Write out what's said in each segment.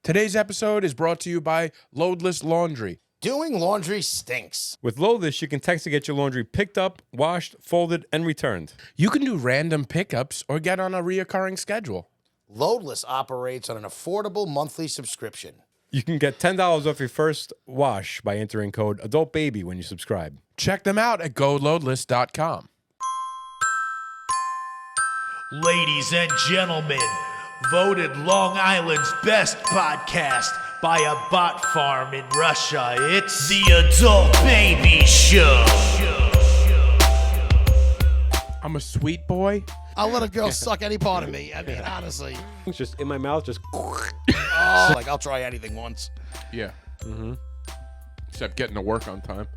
Today's episode is brought to you by Loadless Laundry. Doing laundry stinks. With Loadless, you can text to get your laundry picked up, washed, folded, and returned. You can do random pickups or get on a reoccurring schedule. Loadless operates on an affordable monthly subscription. You can get $10 off your first wash by entering code ADULTBABY when you subscribe. Check them out at GoLoadless.com. Ladies and gentlemen, voted Long Island's best podcast by a bot farm in Russia. It's the Adult Baby Show. I'm a sweet boy. I'll let a girl suck any part of me. I mean, honestly. It's just in my mouth, just... Oh, like, I'll try anything once. Yeah. Mm-hmm. Except getting to work on time.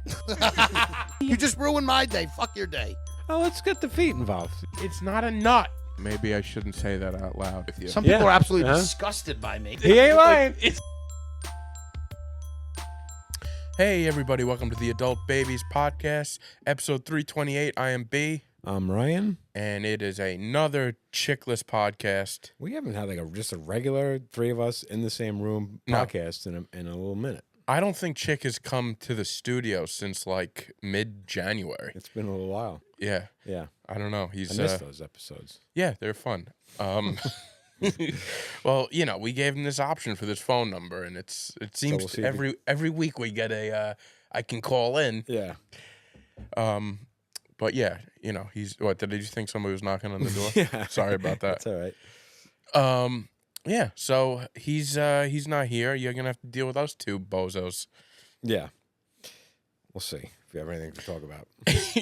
You just ruined my day. Fuck your day. Oh, let's get the feet involved. It's not a nut. Maybe I shouldn't say that out loud with you. Some people Yeah. are absolutely Huh? disgusted by me. He ain't lying. Hey, everybody. Welcome to the Adult Babies Podcast, episode 328. I am B, I'm Ryan. and it is another chickless podcast. We haven't had like just a regular three of us in the same room No. podcast in a little minute. I don't think Chic has come to the studio since like mid-January. It's been a little while. Yeah. Yeah. I don't know. I He's missed those episodes. Yeah, they're fun. Well, you know, we gave him this option for this phone number, and it seems we'll see if every week we get a I can call in. Yeah. But yeah, you know, he's what? Did you think somebody was knocking on the door? Yeah. Sorry about that. That's all right. Yeah. So he's not here. You're gonna have to deal with us two bozos. Yeah. We'll see if we have anything to talk about.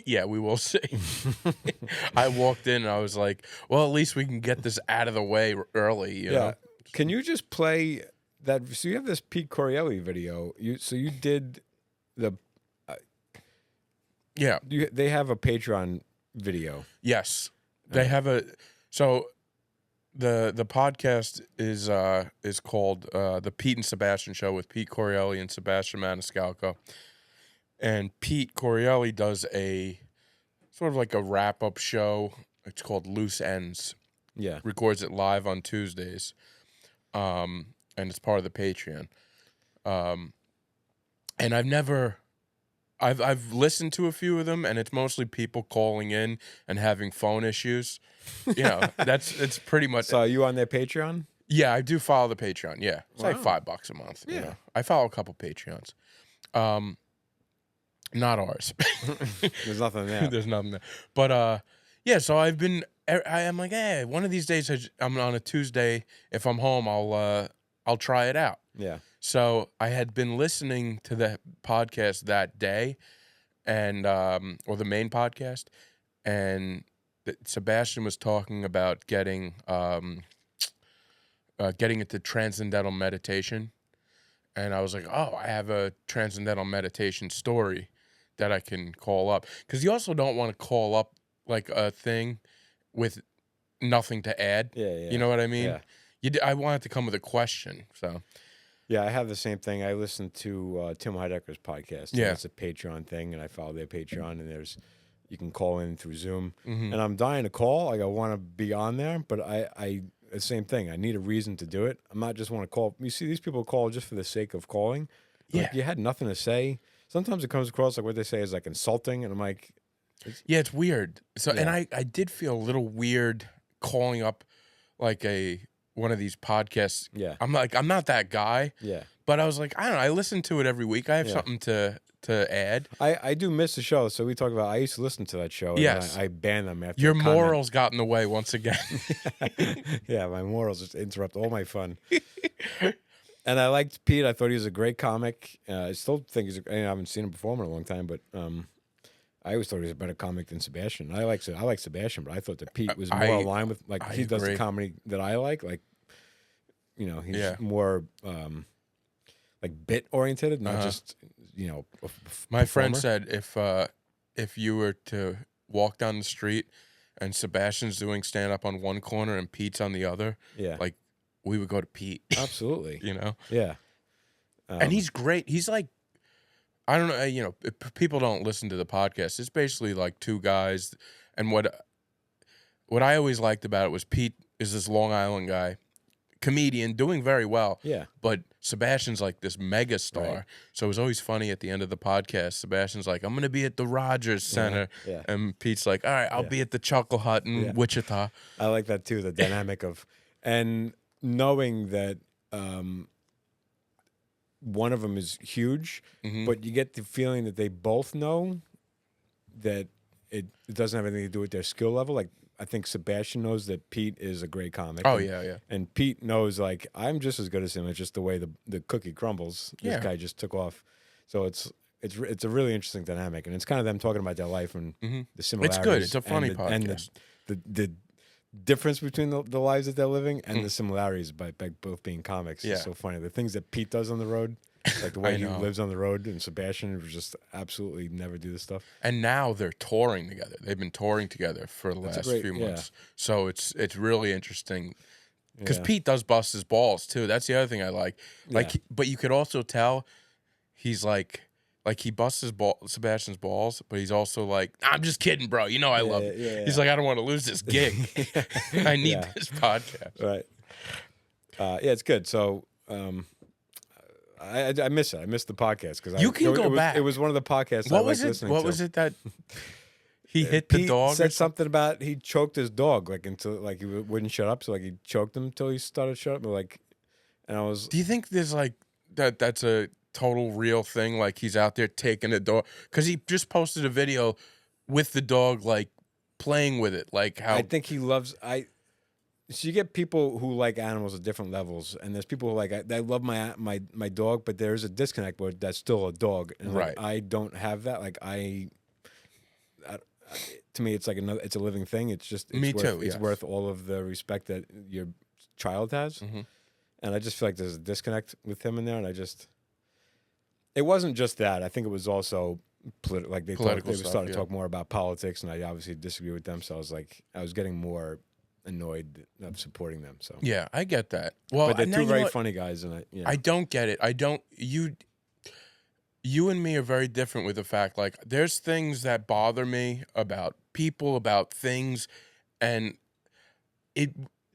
Yeah, we will see. I walked in and I was like, well, at least we can get this out of the way early. You know? Can you just play that? So you have this Pete Corielli video. You did the. Yeah. They have a Patreon video. Yes. They have a so the podcast is called the Pete and Sebastian Show with Pete Corielli and Sebastian Maniscalco. And Pete Corielli does a sort of like a wrap-up show. It's called Loose Ends. Yeah. Records it live on Tuesdays. And it's part of the Patreon. And I've listened to a few of them, and it's mostly people calling in and having phone issues. You know, it's pretty much. So are you on their Patreon? Yeah, I do follow the Patreon. Yeah, it's like Wow. $5 a month. Yeah. You know? I follow a couple Patreons. Not ours. There's nothing there. There's nothing there. But yeah. So I'm like, hey, one of these days I'm on a Tuesday. If I'm home, I'll try it out. Yeah. So I had been listening to the podcast that day, and or the main podcast, and Sebastian was talking about getting into transcendental meditation, and I was like, oh, I have a transcendental meditation story that I can call up, because you also don't want to call up like a thing with nothing to add. Yeah. You know what I mean? Yeah. I wanted to come with a question, so. Yeah, I have the same thing. I listened to Tim Heidecker's podcast. Yeah. It's a Patreon thing, and I follow their Patreon, and you can call in through Zoom. Mhm. And I'm dying to call. Like, I want to be on there, but I the same thing. I need a reason to do it. I'm not just want to call. You see, these people call just for the sake of calling. Like, Yeah. you had nothing to say. Sometimes it comes across like what they say is like insulting, and I'm like, Yeah, it's weird. So, and Yeah. I did feel a little weird calling up like one of these podcasts. yeah, I'm not that guy, yeah. but I was like, I don't know. I listen to it every week. I have Yeah. something to add. I do miss the show, so we talk about. I used to listen to that show. And Yes. I banned them after. Your a comment. morals got in the way once again. Yeah, my morals just interrupt all my fun. And I liked Pete. I thought he was a great comic. I still think I haven't seen him perform in a long time, but I always thought he was a better comic than Sebastian. I like Sebastian, but I thought that Pete was more aligned with I he does agree. the comedy that I like. Like, you know, he's Yeah. more like bit oriented, not Uh-huh. just My friend performer. said if you were to walk down the street and Sebastian's doing stand up on one corner and Pete's on the other, Yeah, like we would go to Pete. absolutely. You know. Yeah, And he's great. He's like, I don't know, you know, if people don't listen to the podcast, it's basically like two guys. And what I always liked about it was Pete is this Long Island guy, comedian doing very well. Yeah. But Sebastian's like this mega star. Right. So it was always funny at the end of the podcast. Sebastian's like, I'm going to be at the Rogers Center. Yeah. And Pete's like, all right, I'll be at the Chuckle Hut in Wichita. I like that too, the dynamic of, and knowing that one of them is huge, but you get the feeling that they both know that it doesn't have anything to do with their skill level. Like, I think Sebastian knows that Pete is a great comic. Oh, and, yeah. And Pete knows, like, I'm just as good as him. It's just the way the cookie crumbles. This guy just took off. So it's a really interesting dynamic, and it's kind of them talking about their life and the similarities. It's good. It's a funny and podcast. And the difference between the lives that they're living and the similarities by both being comics is so funny. The things that Pete does on the road, like the way he lives on the road, and Sebastian would just absolutely never do this stuff. And now they're touring together. They've been touring together for the last few months. So it's really interesting. Because Pete does bust his balls too. That's the other thing I like. But you could also tell he's like he busts Sebastian's balls, but he's also like, I'm just kidding, bro. You know I love it. Yeah. He's like, I don't want to lose this gig. I need this podcast. Right. Yeah, it's good. So I miss it. I miss the podcast because You can go back. It was one of the podcasts I What liked was it? listening What to. was it that he hit Pete the dog? said something about he choked his dog until he wouldn't shut up. So he choked him until he started shut up. And I was. Do you think there's that's a total real thing? Like he's out there taking the dog because he just posted a video with the dog playing with it. Like how I think he loves. So you get people who like animals at different levels, and there's people who I love my dog, but there's a disconnect where that's still a dog, and I don't have that. To me, it's it's a living thing. It's worth all of the respect that your child has, and I just feel like there's a disconnect with him in there, and it wasn't just that. I think it was also they started to talk more about politics, and I obviously disagree with them. So I was getting more annoyed of supporting them. So yeah, I get that. Well, but they're two very funny guys, and I don't get it. You and me are very different with the fact there's things that bother me about people, about things, and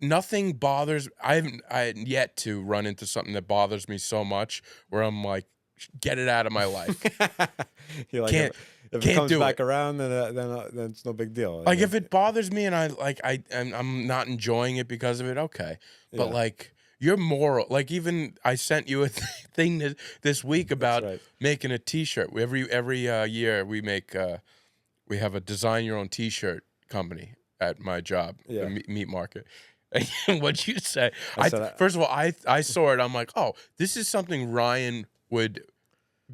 nothing bothers. I haven't yet to run into something that bothers me so much where I'm like, get it out of my life. You're like, if it comes back around, then it's no big deal. If it bothers me and I'm not enjoying it because of it, okay. But you're moral. Even I sent you a thing this week about making a T-shirt. Every year we have a design your own T-shirt company at my job, the meat market. And what you say, first of all, I saw it. I'm like, oh, this is something Ryan would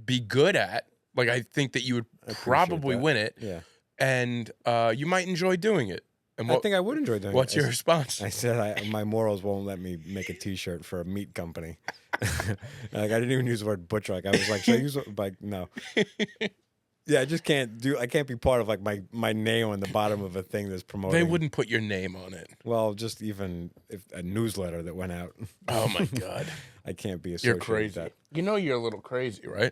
be good at. I think that you would probably win it. Yeah. And you might enjoy doing it. And I think I would enjoy doing it. What's your response? I said my morals won't let me make a T-shirt for a meat company. I didn't even use the word butcher. I was like, should I use no. Yeah, I just can't I can't be part of my name on the bottom of a thing that's promoting. They wouldn't put your name on it. Well, just even if a newsletter that went out. Oh my God. I can't be associated You're crazy. with that. You know you're a little crazy, right?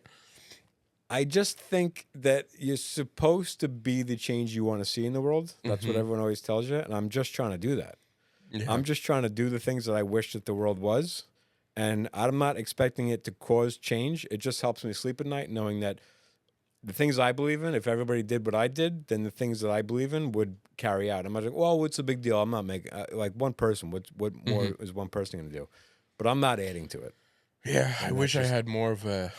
I just think that you're supposed to be the change you want to see in the world. That's what everyone always tells you, and I'm just trying to do that. Yeah. I'm just trying to do the things that I wish that the world was, and I'm not expecting it to cause change. It just helps me sleep at night knowing that the things I believe in, if everybody did what I did, then the things that I believe in would carry out. I'm not like, well, what's the big deal? I'm not making one person. What more is one person going to do? But I'm not adding to it. Yeah, I wish I had more of a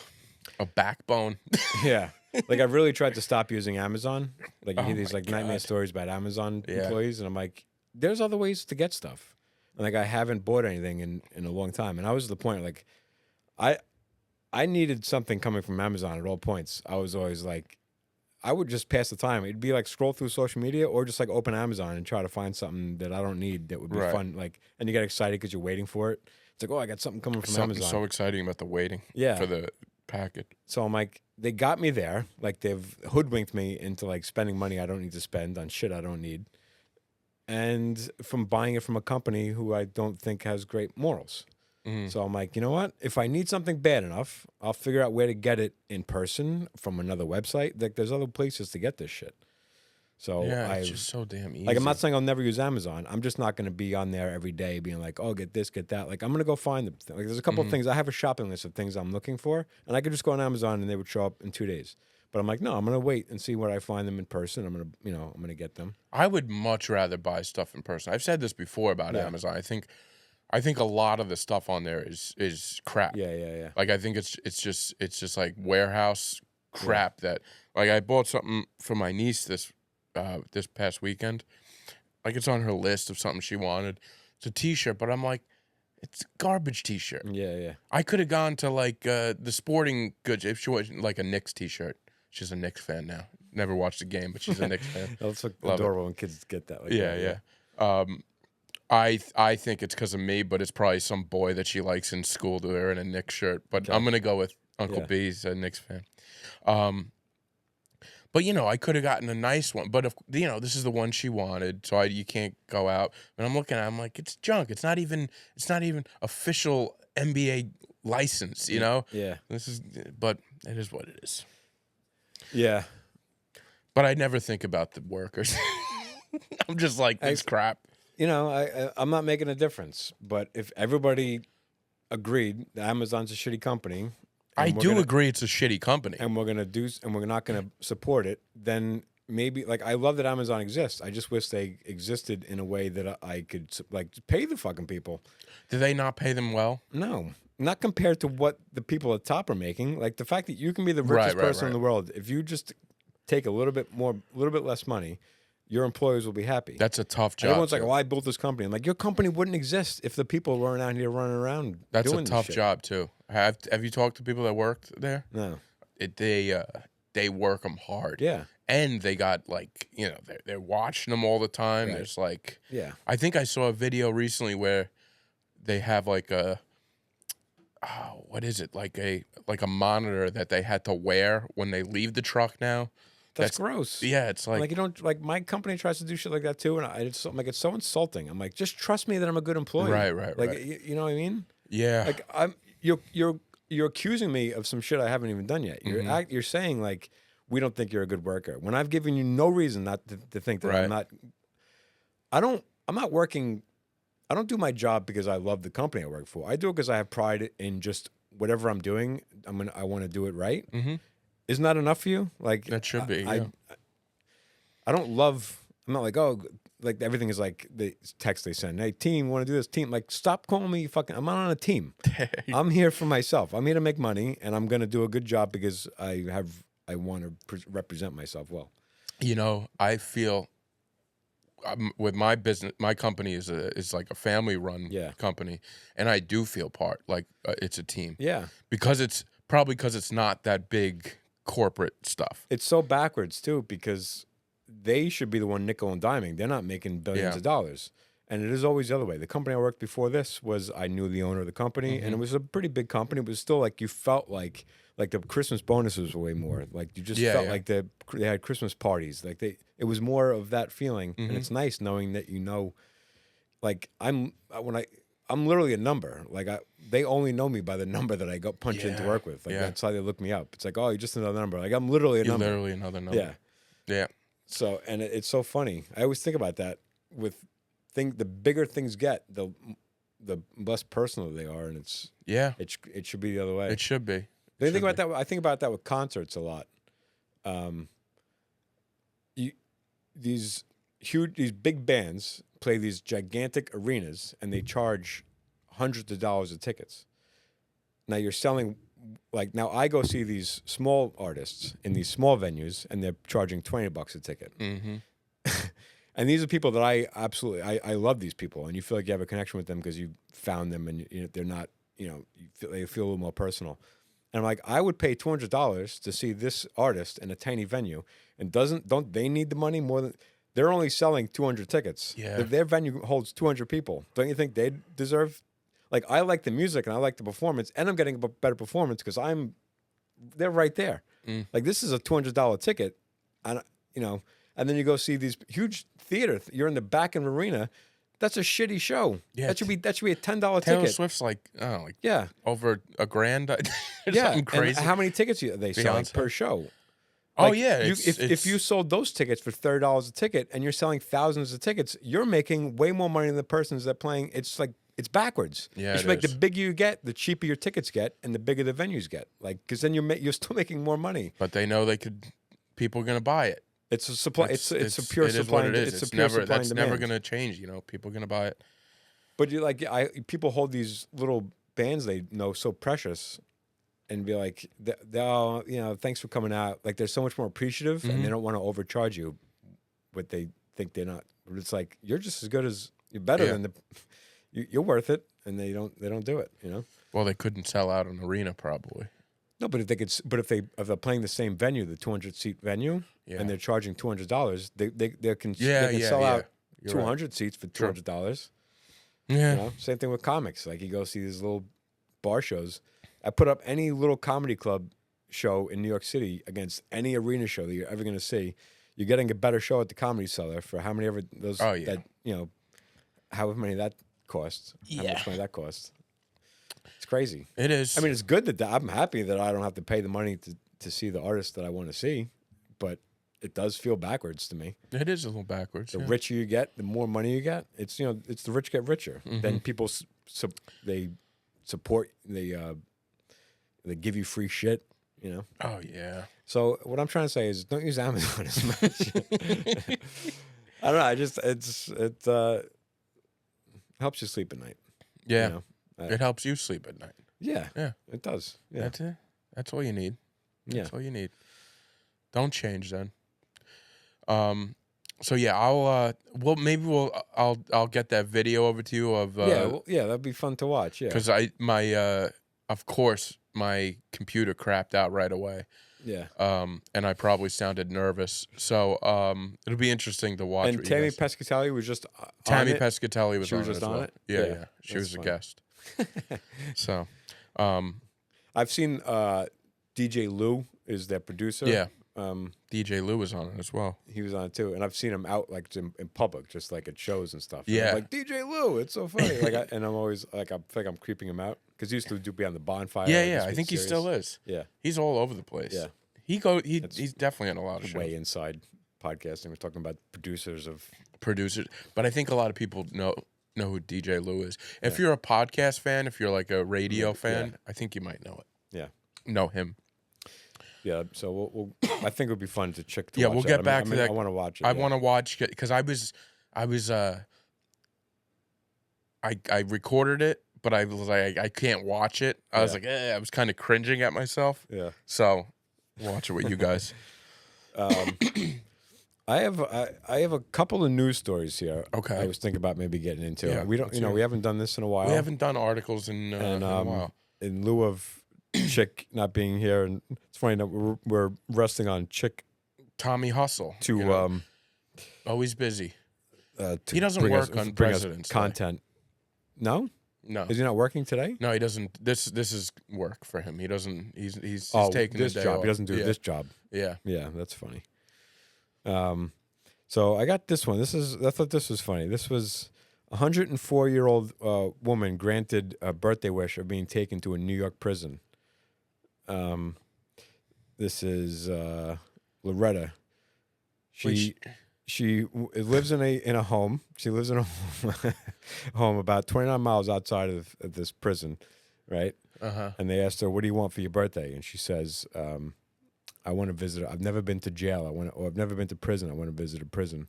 backbone. Yeah. I really tried to stop using Amazon. You hear these nightmare stories about Amazon employees, and I'm like, there's other ways to get stuff. And I haven't bought anything in a long time. And I was at the point I needed something coming from Amazon at all points. I was always I would just pass the time. It'd be scroll through social media or just open Amazon and try to find something that I don't need that would be fun. And you get excited because you're waiting for it. It's oh, I got something coming from Amazon. So exciting about the waiting for the package. So I'm like, they got me there. They've hoodwinked me into spending money I don't need to spend on shit I don't need. And from buying it from a company who I don't think has great morals. So I'm like, you know what? If I need something bad enough, I'll figure out where to get it in person from another website. There's other places to get this shit. So Yeah, I it's just so damn easy. like, I'm not saying I'll never use Amazon. I'm just not going to be on there every day being like, oh, get this, get that. Like, I'm going to go find them. Like, there's a couple of things. I have a shopping list of things I'm looking for, and I could just go on Amazon and they would show up in 2 days. But I'm like, no, I'm going to wait and see where I find them in person. I'm going to, I'm going to get them. I would much rather buy stuff in person. I've said this before about Yeah. Amazon. I think a lot of the stuff on there is crap. Yeah. Like I think it's just like warehouse crap that like I bought something for my niece this past weekend. Like it's on her list of something she wanted. It's a t-shirt, but I'm like, it's a garbage t-shirt. Yeah. I could have gone to like the sporting goods if she was like a Knicks t-shirt. She's a Knicks fan now. Never watched a game, but she's a Knicks fan. That's like Love it. adorable when kids get that. Like Yeah. I think it's because of me, but it's probably some boy that she likes in school to wear in a Knicks shirt. But I'm gonna go with Uncle Yeah. B. He's a Knicks fan. But I could have gotten a nice one. But if this is the one she wanted, so you can't go out. And I'm looking at it, I'm like, it's junk. It's not even official NBA license. Yeah. But it is what it is. Yeah. But I never think about the workers. I'm just like, this crap. I'm not making a difference. But if everybody agreed that Amazon's a shitty company, I do agree it's a shitty company. and we're not gonna support it, then maybe like I love that Amazon exists. I just wish they existed in a way that I could like pay the fucking people. Do they not pay them well? No, not compared to what the people at top are making. Like the fact that you can be the richest person in the world if you just take a little bit less money, your employers will be happy. That's a tough job. Everyone's like, too. "Oh, I built this company." I'm like, "Your company wouldn't exist if the people weren't out here running around." That's doing a this tough shit. job too. Have you talked to people that worked there? No. They work them hard. Yeah. And they got like they're watching them all the time. Right. There's like Yeah. I think I saw a video recently where they have like what is it like a monitor that they had to wear when they leave the truck now. That's gross. Yeah, it's like you don't like my company tries to do shit like that too, and I'm like it's so insulting. I'm like, just trust me that I'm a good employee. Right. Like you know what I mean? yeah. Like you're accusing me of some shit I haven't even done yet. You're saying like we don't think you're a good worker when I've given you no reason not to think that I'm not. I'm not working. I don't do my job because I love the company I work for. I do it because I have pride in just whatever I'm doing. I want to do it right. Mm-hmm. Isn't that enough for you? Like That should be. Yeah. I don't love. I'm not like, oh, like everything is like the text they send. Hey, team, want to do this? Team, like, stop calling me fucking. I'm not on a team. I'm here for myself. I'm here to make money, and I'm gonna do a good job because I want to represent myself well. I feel with my business, my company is like a family run company, and I do feel it's a team. Yeah, because it's not that big corporate stuff. It's so backwards too because they should be the one nickel and diming. They're not making billions of dollars. And it is always the other way. The company I worked before this I knew the owner of the company, and it was a pretty big company. It was still like you felt like the Christmas bonuses were way more. Like you just felt like they had Christmas parties. Like it was more of that feeling, and it's nice knowing that like I'm literally a number. Like they only know me by the number that I go punch in to work with. Like that's how they look me up. It's like, oh, you're just another number. Like I'm literally a number. Literally another number. Yeah. So and it's so funny. I always think about that with the bigger things get, the less personal they are, and it should be the other way. It should be. I think about that. I think about that with concerts a lot. These big bands play these gigantic arenas, and they charge hundreds of dollars of tickets. Now you're selling, now I go see these small artists in these small venues, and they're charging $20 a ticket. Mm-hmm. And these are people that I absolutely I love these people, and you feel like you have a connection with them because you found them, and they're not they feel a little more personal. And I'm like, I would pay $200 to see this artist in a tiny venue, and don't they need the money more than they're only selling 200 tickets? Yeah. If their venue holds 200 people, don't you think they deserve? Like I like the music and I like the performance, and I'm getting a better performance because they're right there. Like this is a $200 ticket, and and then you go see these huge theater. You're in the back of an arena. That's a shitty show. Yeah, that should be a $10 Taylor ticket. Swift's like yeah, over $1,000. yeah. Something crazy. And how many tickets they sell Beyonce. per show? Oh Like, yeah, if you sold those tickets for $30 a ticket and you're selling thousands of tickets, you're making way more money than the persons that playing. It's like it's backwards. Yeah, you should it make the is. bigger you get, the cheaper your tickets get, and the bigger the venues get. Like because then you're still making more money. but they know people are gonna buy it. It's a supply. It's a pure it is supply. what it is. It's a It's pure never supply that's and never demand. gonna change. People are gonna buy it. But people hold these little bands they know so precious, and be like, they'll thanks for coming out. Like they're so much more appreciative, and they don't want to overcharge you, but they think they're not. But it's like you're just as good as you're better than you're worth it, and they don't do it. Well, they couldn't sell out an arena probably. No, but if they're playing the same venue, the 200-seat venue, and they're charging $200, they can sell out You're 200 seats for $200. Yeah. Same thing with comics. Like you go see these little bar shows. I put up any little comedy club show in New York City against any arena show that you're ever going to see. You're getting a better show at the Comedy Cellar for how many ever those however many that costs. How much money that costs. It's crazy. It is. I mean, it's good that I'm happy that I don't have to pay the money to see the artist that I want to see, but it does feel backwards to me. It is a little backwards. The richer you get, the more money you get. It's it's the rich get richer. Then people they support they give you free shit. Oh yeah. So what I'm trying to say is, don't use Amazon as much. I don't know. It helps you sleep at night. Yeah. It helps you sleep at night. Yeah. Yeah. It does. Yeah. That's it. That's all you need. That's all you need. Don't change then. So yeah, I'll get that video over to you of that'd be fun to watch. Yeah. because of course my computer crapped out right away. Yeah. And I probably sounded nervous. So it'll be interesting to watch. And Tammy Pescatelli was just Tammy on it. Pescatelli was She on was it just as on well. it? Yeah, Yeah, yeah. She that's was a fun. guest. So I've seen DJ Lou is their producer. yeah. DJ Lou was on it as well. He was on it too, and I've seen him out like in public, just like at shows and stuff. And Yeah. I'm like DJ Lou, it's so funny. And I'm always like, I feel like I'm creeping him out because he used to be on the Bonfire. Yeah, like, yeah. This I Week think he series. still is. Yeah, He's all over the place. Yeah. He's definitely on a lot of shows. way inside podcasting. We're talking about producers of. Producers, but I think a lot of people know who DJ Lou is. If you're a podcast fan, if you're like a radio fan, I think you might know it. Yeah, Know him. yeah. So we'll I think it would be fun to check. Yeah, watch we'll that. get back to that. I want to watch it. I yeah. want to watch because I recorded it, but I was like, I can't watch it. I was like, I was kind of cringing at myself. Yeah. So watch it with you guys. I have a couple of news stories here. Okay. I was thinking about maybe getting into. Yeah, We don't, let's hear we haven't done this in a while. We haven't done articles in a while. In lieu of Chic not being here, and it's funny that we're resting on Chic Tommy Hustle to always busy. to He doesn't bring work us, on bring us President's Day. content. No, No, is he not working today? no, he doesn't. This is work for him. He doesn't. He's taking this the day job. off. He doesn't do yeah. this job. Yeah. Yeah, that's funny. So I got this one. I thought this was funny. This was a 104-year-old woman granted a birthday wish of being taken to a New York prison. This is Loretta. She lives in a home. She lives in a home about 29 miles outside of this prison, right? And they asked her, "What do you want for your birthday?" And she says, "I want to visit. I've never been to jail. I've never been to prison. I want to visit a prison."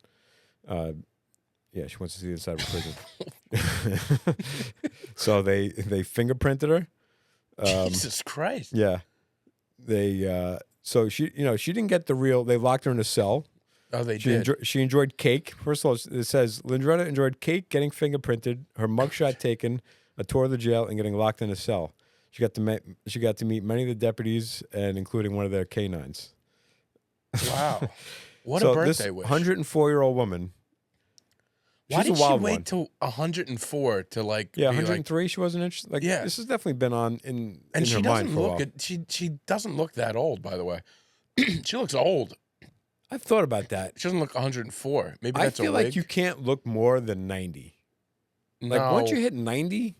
Yeah, she wants to see the inside of a prison. So they fingerprinted her. Jesus Christ. Yeah, they. So she didn't get the real. They locked her in a cell. Oh, they did. She enjoyed cake. First of all, it says Loretta enjoyed cake, getting fingerprinted, her mugshot taken, a tour of the jail, and getting locked in a cell. She got to meet many of the deputies, and including one of their canines. Wow. What So a birthday this wish. 104-year-old woman. Why She's did a she wild wait one. till 104 to like Yeah, be 103. She wasn't interested. Like, Yeah. this has definitely been on in and she her mind doesn't for a look while. she doesn't look that old, by the way. She looks old. I've thought about that. She doesn't look 104. Maybe I that's feel a wig. like you can't look more than 90. Like once you hit 90,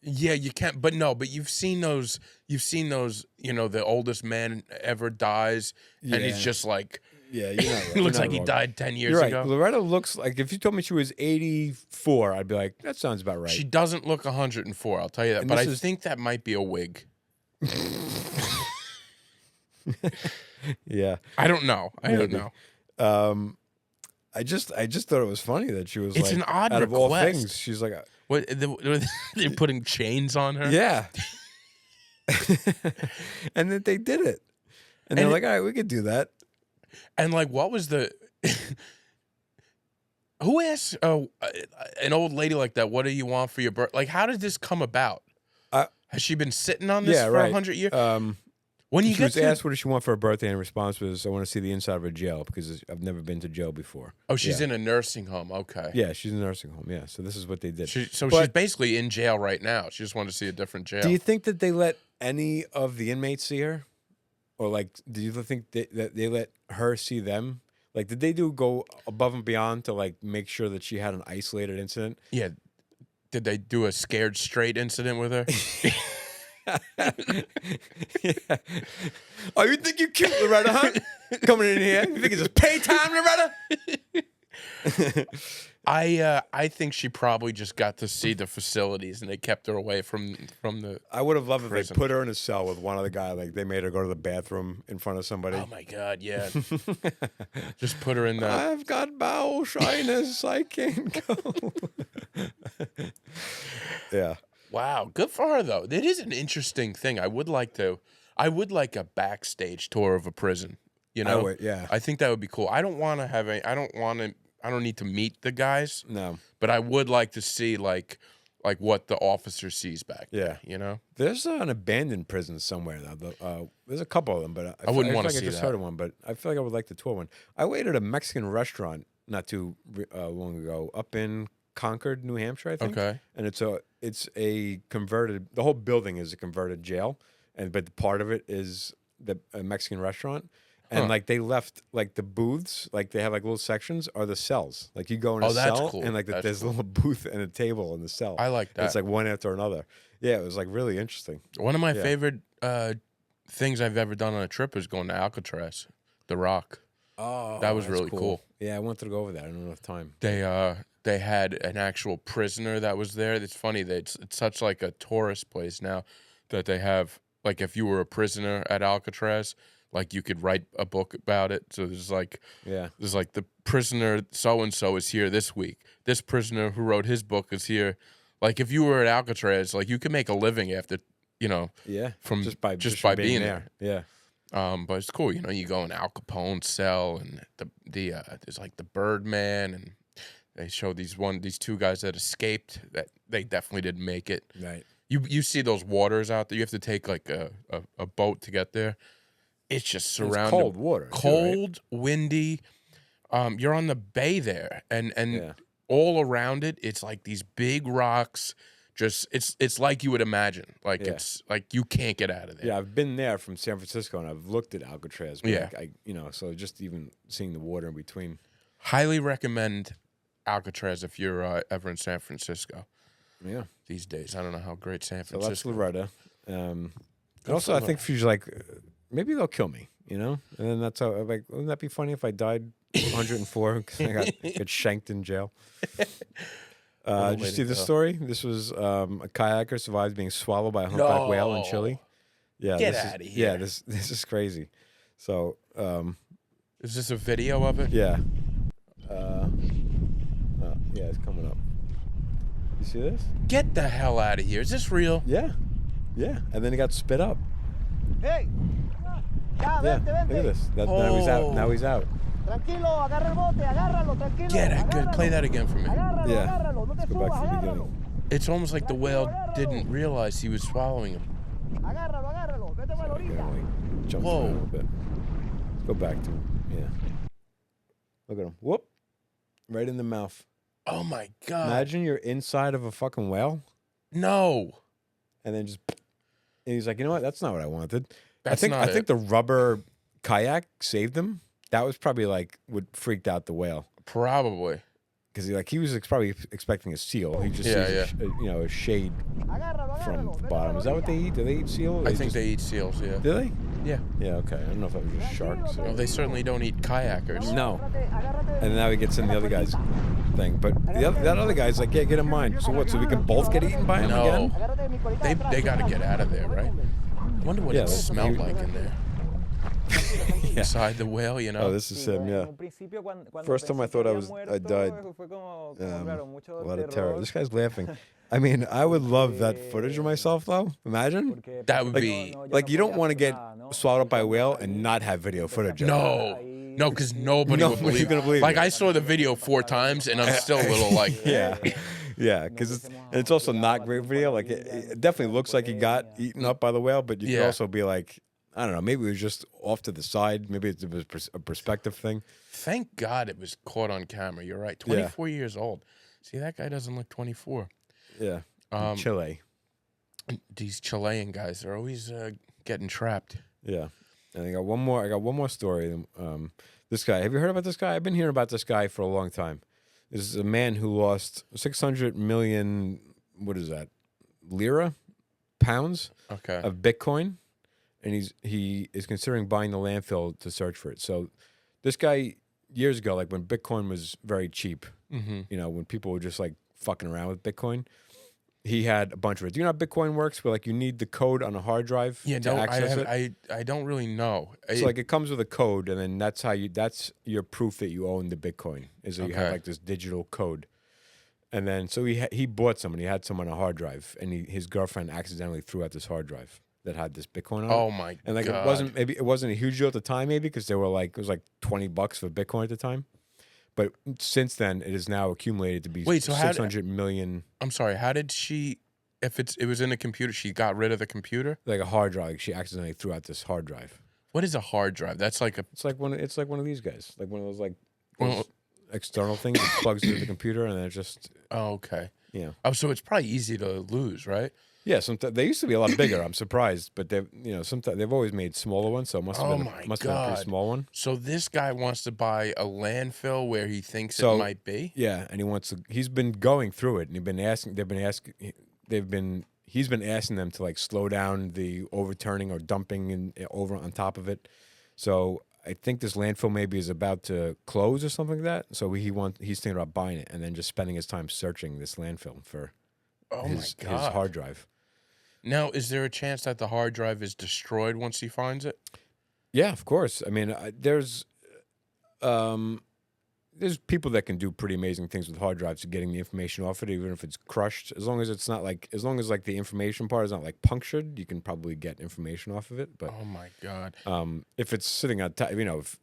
Yeah, you can't. But no, but you've seen those. You've seen those. You know, the oldest man ever dies, and he's Yeah. just like. Yeah, you're not It you're looks not like he wrong. died 10 years You're right. ago. Loretta looks like, if you told me she was 84, I'd be like, that sounds about right. She doesn't look 104. I'll tell you that. And But I this is- think that might be a wig. Yeah. I don't know. I don't Maybe. know. I just thought it was funny that she was It's like, an odd out of all request. things, she's like, What they're putting chains on her? yeah. And then they did it. And they're And like, all right, we could do that. And like, what was the? Who asked an old lady like that? What do you want for your birth? Like, how did this come about? Has she been sitting on this Yeah, for right. 100 years? When you She get was to, asked what does she want for her birthday, and her response was, I want to see the inside of a jail because I've never been to jail before. oh, she's Yeah. in a nursing home. Okay. Yeah, she's in a nursing home. Yeah, so this is what they did. She's But- basically in jail right now. She just wanted to see a different jail. Do you think that they let any of the inmates see her? Or, like, do you think that they let her see them? Like, did they go above and beyond to, like, make sure that she had an isolated incident? Yeah. Did they do a scared straight incident with her? Yeah. Oh, you think you cute, Loretta, huh? Coming in here. You think it's just pay time, Loretta? I think she probably just got to see the facilities and they kept her away from the. I would have loved if Prison. they put her in a cell with one other guy. Like, they made her go to the bathroom in front of somebody. Oh my God! Yeah. Just put her in the. I've got bowel shyness. I can't go. Yeah. Wow, good for her though. It is an interesting thing. I would like a backstage tour of a prison. You know, would, yeah. I think that would be cool. I don't need to meet the guys, No. but I would like to see like what the officer sees back Yeah. there, you know? There's an abandoned prison somewhere though. There's a couple of them, but I wouldn't feel wanna like see I just that. heard of one, but I feel like I would like to tour one. I waited at a Mexican restaurant not too long ago up in Concord, New Hampshire, I think. Okay. And it's a converted. The whole building is a converted jail, but part of it is a Mexican restaurant. And Huh. like they left like the booths, like they have like little sections, are the cells. Like you go in a Oh, that's cell, cool. and like That's there's a cool. little booth and a table in the cell. I like that. It's like one after another. Yeah, it was like really interesting. One of my Yeah. favorite things I've ever done on a trip is going to Alcatraz, The Rock. Oh, That was that's really cool. Yeah, I wanted to go over there. I don't have enough time. They had an actual prisoner that was there. It's funny that it's such like a tourist place now that they have like if you were a prisoner at Alcatraz, like you could write a book about it. So there's like the prisoner so and so is here this week. This prisoner who wrote his book is here. Like if you were at Alcatraz, like you could make a living after Yeah, from just by being there. Yeah, but it's cool, you go in Al Capone's cell and there's like the Birdman and they show these two guys that escaped that they definitely didn't make it. right. You see those waters out there. You have to take like a boat to get there. It's just surrounded cold water, too, right? cold, windy. You're on the bay there, and Yeah. all around it, it's like these big rocks. Just it's like you would imagine. Like Yeah. it's like you can't get out of there. Yeah, I've been there from San Francisco and I've looked at Alcatraz. But Yeah. so just even seeing the water in between. Highly recommend Alcatraz if you're ever in San Francisco Yeah. these days. I don't know how great San So Francisco. that's Loretta. And also, I think she's like, maybe they'll kill me, And then that's how, like, wouldn't that be funny if I died 104 because I got shanked in jail? Did you see this story? This was a kayaker survives being swallowed by a humpback whale in Chile. Yeah, Get this outta is, here. Yeah, this is crazy. So, Is this a video of it? yeah. Yeah, it's coming up. You see this? Get the hell out of here. Is this real? Yeah. Yeah. And then he got spit up. Hey, ya, Yeah. vente, Look at vente. this. Now he's out. Now he's out. Tranquilo, agarra el bote, agárralo, tranquilo. Get it. Good. agárralo. Play that again for me. Agárralo, Yeah. agárralo, no te Let's go back subas, to the agárralo. beginning. It's almost like the whale didn't realize he was swallowing him. Agárralo, agárralo, vete para la Okay, orilla. like, jumps Whoa. around a little bit. Let's go back to him. Yeah. Look at him. Whoop. Right in the mouth. Oh my god. Imagine you're inside of a fucking whale No. and then and he's like, you know what? That's not what I wanted. That's I not think it. the rubber kayak saved him. That was probably like what freaked out the whale. Probably. because he was probably expecting a seal. He just sees a shade Agárralo, from agárralo. the Vete bottom. pa' Is that what they eat? Do they eat seal? I think they eat seals. Yeah. Do they? Yeah. Yeah. Okay. I don't know if that was just sharks. Well, Or... they certainly don't eat kayakers. No. Agárrate. And now he gets in the other guy's thing. But that other guy's like, yeah, get in mine. So what? So we can both get eaten by him No. again? Agárrate de mi colita de atrás, They got to suéltalo. get out of there, right? I wonder what Yeah, it that's- smelled like in there. Yeah. Inside the whale, you know. Oh, this is him. Yeah. First time I thought I died. A lot of terror. This guy's laughing. I mean, I would love that footage of myself, though. Imagine. That would be Like, you don't want to get swallowed up by a whale and not have video footage of it. no, because nobody would Nobody's believe. gonna believe Like it. I saw the video 4 times, and I'm still a little like, Yeah. Yeah, because it's also not great video. Like, it definitely looks like he got eaten up by the whale, but you could Yeah. also be like, I don't know, maybe it was just off to the side. Maybe it was a perspective thing. Thank God it was caught on camera. You're right. 24 years old. See, that guy doesn't look 24. Yeah. Um, Chile. These Chilean guys are always getting trapped. Yeah. And I got one more story. This guy. Have you heard about this guy? I've been hearing about this guy for a long time. This is a man who lost 600 million. What is that? Pounds Okay. of Bitcoin, and he is considering buying the landfill to search for it. So, this guy years ago, like when Bitcoin was very cheap, when people were just like fucking around with Bitcoin, he had a bunch of it. Do you know how Bitcoin works? Where like you need the code on a hard drive to access it. I don't really know. So like it comes with a code, and then that's your proof that you own the Bitcoin. Is that you have Okay. like this digital code, and then so he bought some, and he had some on a hard drive, and his girlfriend accidentally threw out this hard drive that had this Bitcoin on it. Oh my And like God. it wasn't a huge deal at the time, maybe because it was like $20 for Bitcoin at the time, but since then it is now accumulated to be Wait, so 600 million, I'm sorry. How did she? If it was in a computer, she got rid of the computer. like a hard drive. Like she accidentally threw out this hard drive. What is a hard drive? That's like a. It's like one of these guys, like one of those Well- those external things that plugs into the computer, and then it just Oh, okay. Yeah. So it's probably easy to lose, right? Yeah, sometimes they used to be a lot bigger. I'm surprised, but sometimes they've always made smaller ones, so it must have Oh been my a pretty God. small one. So this guy wants to buy a landfill where he thinks So- it might be. Yeah, and he's been going through it, and he's been asking them to like slow down the overturning or dumping over on top of it. So I think this landfill maybe is about to close or something like that. So he's thinking about buying it and then just spending his time searching this landfill for Oh his my God. hard drive. Now, is there a chance that the hard drive is destroyed once he finds it? Yeah, of course. I mean, there's people that can do pretty amazing things with hard drives to getting the information off it, even if it's crushed. As long as the information part is not like punctured, you can probably get information off of it. But Oh my God. if it's sitting on top, if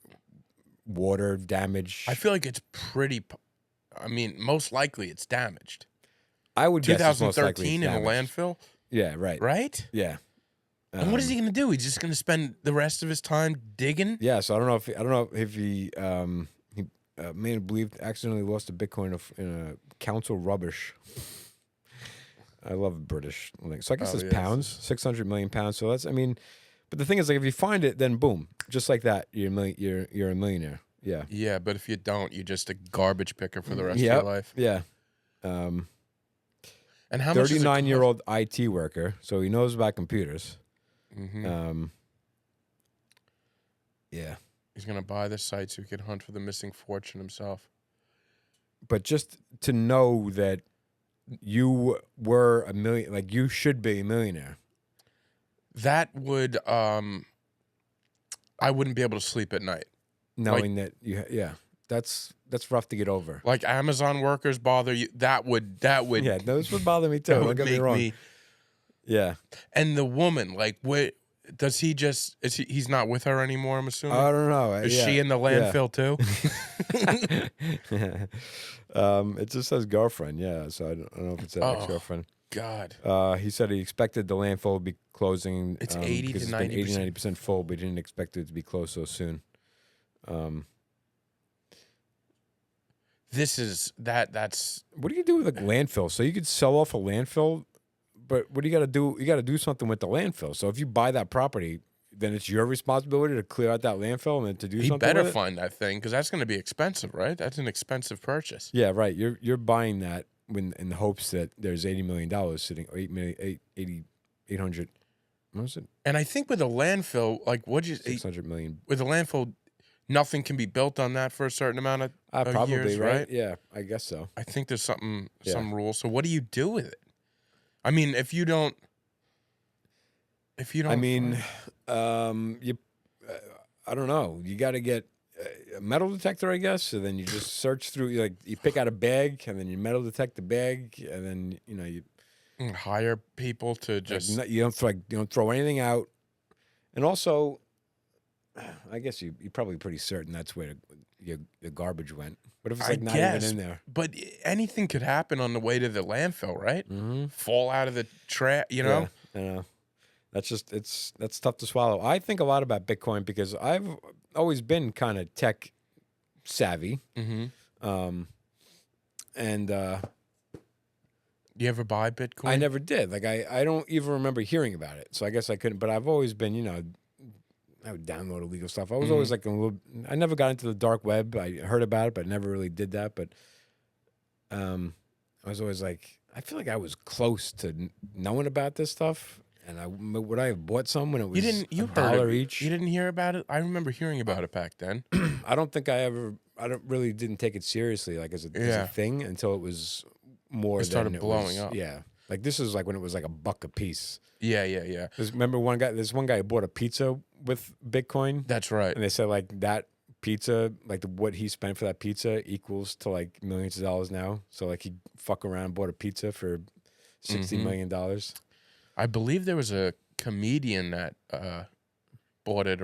water damage, I feel like it's pretty. I mean, most likely it's damaged. I would guess it's most likely 2013 in a damaged. landfill, Yeah, right. right? Yeah. And what is he going to do? He's just going to spend the rest of his time digging? Yeah, so I don't know if he man believed accidentally lost a Bitcoin in a council rubbish. I love British links. So I guess Oh, it's yes. pounds, 600 million pounds. So but the thing is, like, if you find it, then boom, just like that, you're a millionaire. Yeah. Yeah, but if you don't, you're just a garbage picker for the rest of Yep. your life. Yeah. And how much? 39-year-old IT worker, so he knows about computers. Mm-hmm. Yeah. He's going to buy the site so he can hunt for the missing fortune himself. But just to know that you were a million, like you should be a millionaire. That would, I wouldn't be able to sleep at night. Knowing that that's rough to get over. Like Amazon workers bother you. That would. Yeah, those would bother me too. That Don't would get me make wrong. me. Yeah, And the woman, like, what does he just? He's not with her anymore? I'm assuming. I don't know. Is Yeah, she in the landfill too? yeah. It just says girlfriend. Yeah, so I don't know if it's an Oh. ex-girlfriend. God. He said he expected the landfill to be closing. It's 80 because to it's been 90%. 90% full, but he didn't expect it to be closed so soon. This is that's What do you do with a landfill? So you could sell off a landfill, but what do you got to do? You got to do something with the landfill. So if you buy that property, then it's your responsibility to clear out that landfill and then to do He something better with it. find that thing because that's going to be expensive, right? That's an expensive purchase. Yeah, right. You're buying that in the hopes that there's $80 million sitting, or 800. What was it? And I think with a landfill, like what you 600 million. with a landfill, nothing can be built on that for a certain amount of Probably years, right. Yeah, I guess so. I think there's some Yeah. rules. So what do you do with it? I mean, if you don't, I mean, you. I don't know. You got to get a metal detector, I guess. So then you just search through. You pick out a bag, and then you metal detect the bag, and then you hire people to just you don't throw anything out. And also, I guess you're probably pretty certain that's where the garbage went. What if it's I not guess, even in there? But anything could happen on the way to the landfill, right? Mm-hmm. Fall out of the trash, you know? Yeah, I know. That's tough to swallow. I think a lot about Bitcoin because I've always been kind of tech savvy. Mm-hmm. And You ever buy Bitcoin? I never did. Like I don't even remember hearing about it. So I guess I couldn't. But I've always been, I would download illegal stuff. I was always like I never got into the dark web. I heard about it, but never really did that. But I was always like, I feel like I was close to knowing about this stuff. And would I have bought some when it was you heard $1 it. each? You didn't hear about it? I remember hearing about it back then. I don't think I didn't take it seriously like as a thing until it was more It started than blowing was, up. Yeah. Like this is like when it was like $1 a piece. Yeah. Remember there's one guy who bought a pizza with Bitcoin. That's right. And they said like that pizza, like what he spent for that pizza equals to like millions of dollars now. So like he fuck around and bought a pizza for $60 million. I believe there was a comedian that bought it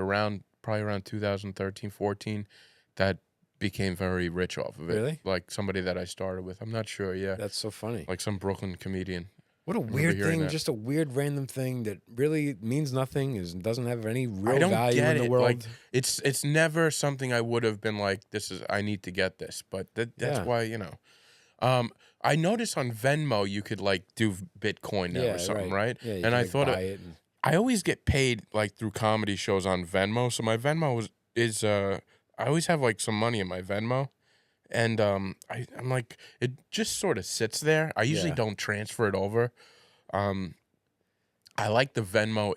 probably around 2013, 14 that became very rich off of it. Really? Like somebody that I started with. I'm not sure, yeah. That's so funny. Like some Brooklyn comedian. What a remember weird hearing thing, that. just a weird random thing that really means nothing, doesn't have any real I don't value get in the it. world. Like it's never something I would have been like, I need to get this. But that's Yeah. why, I noticed on Venmo you could like do Bitcoin now or something, right? Yeah, you and can, I like, thought buy it and- I always get paid like through comedy shows on Venmo. So my Venmo is I always have like some money in my Venmo. And I'm like, it just sort of sits there. I usually Yeah. don't transfer it over. I like the Venmo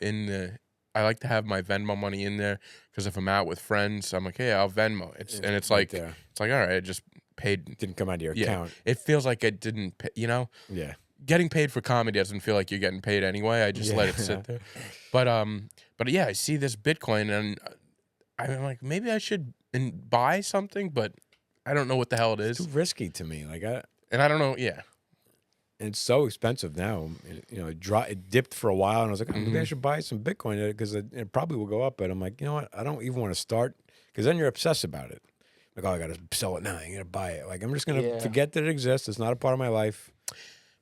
I like to have my Venmo money in there because if I'm out with friends, I'm like, hey, I'll Venmo. It's right like there. it's like all right, I just paid. Didn't come out of your Yeah, account. it feels like it didn't. Pay, Yeah. getting paid for comedy doesn't feel like you're getting paid anyway. I just let it sit there. But yeah, I see this Bitcoin and I'm like, maybe I should buy something, but I don't know what the hell it It's is, too risky to me. Like and I don't know. Yeah, it's so expensive now. It dipped for a while, and I was like, maybe I should buy some Bitcoin because it probably will go up. But I'm like, you know what? I don't even want to start because then you're obsessed about it. Like, oh, I got to sell it now. I got to buy it. Like, I'm just gonna forget that it exists. It's not a part of my life.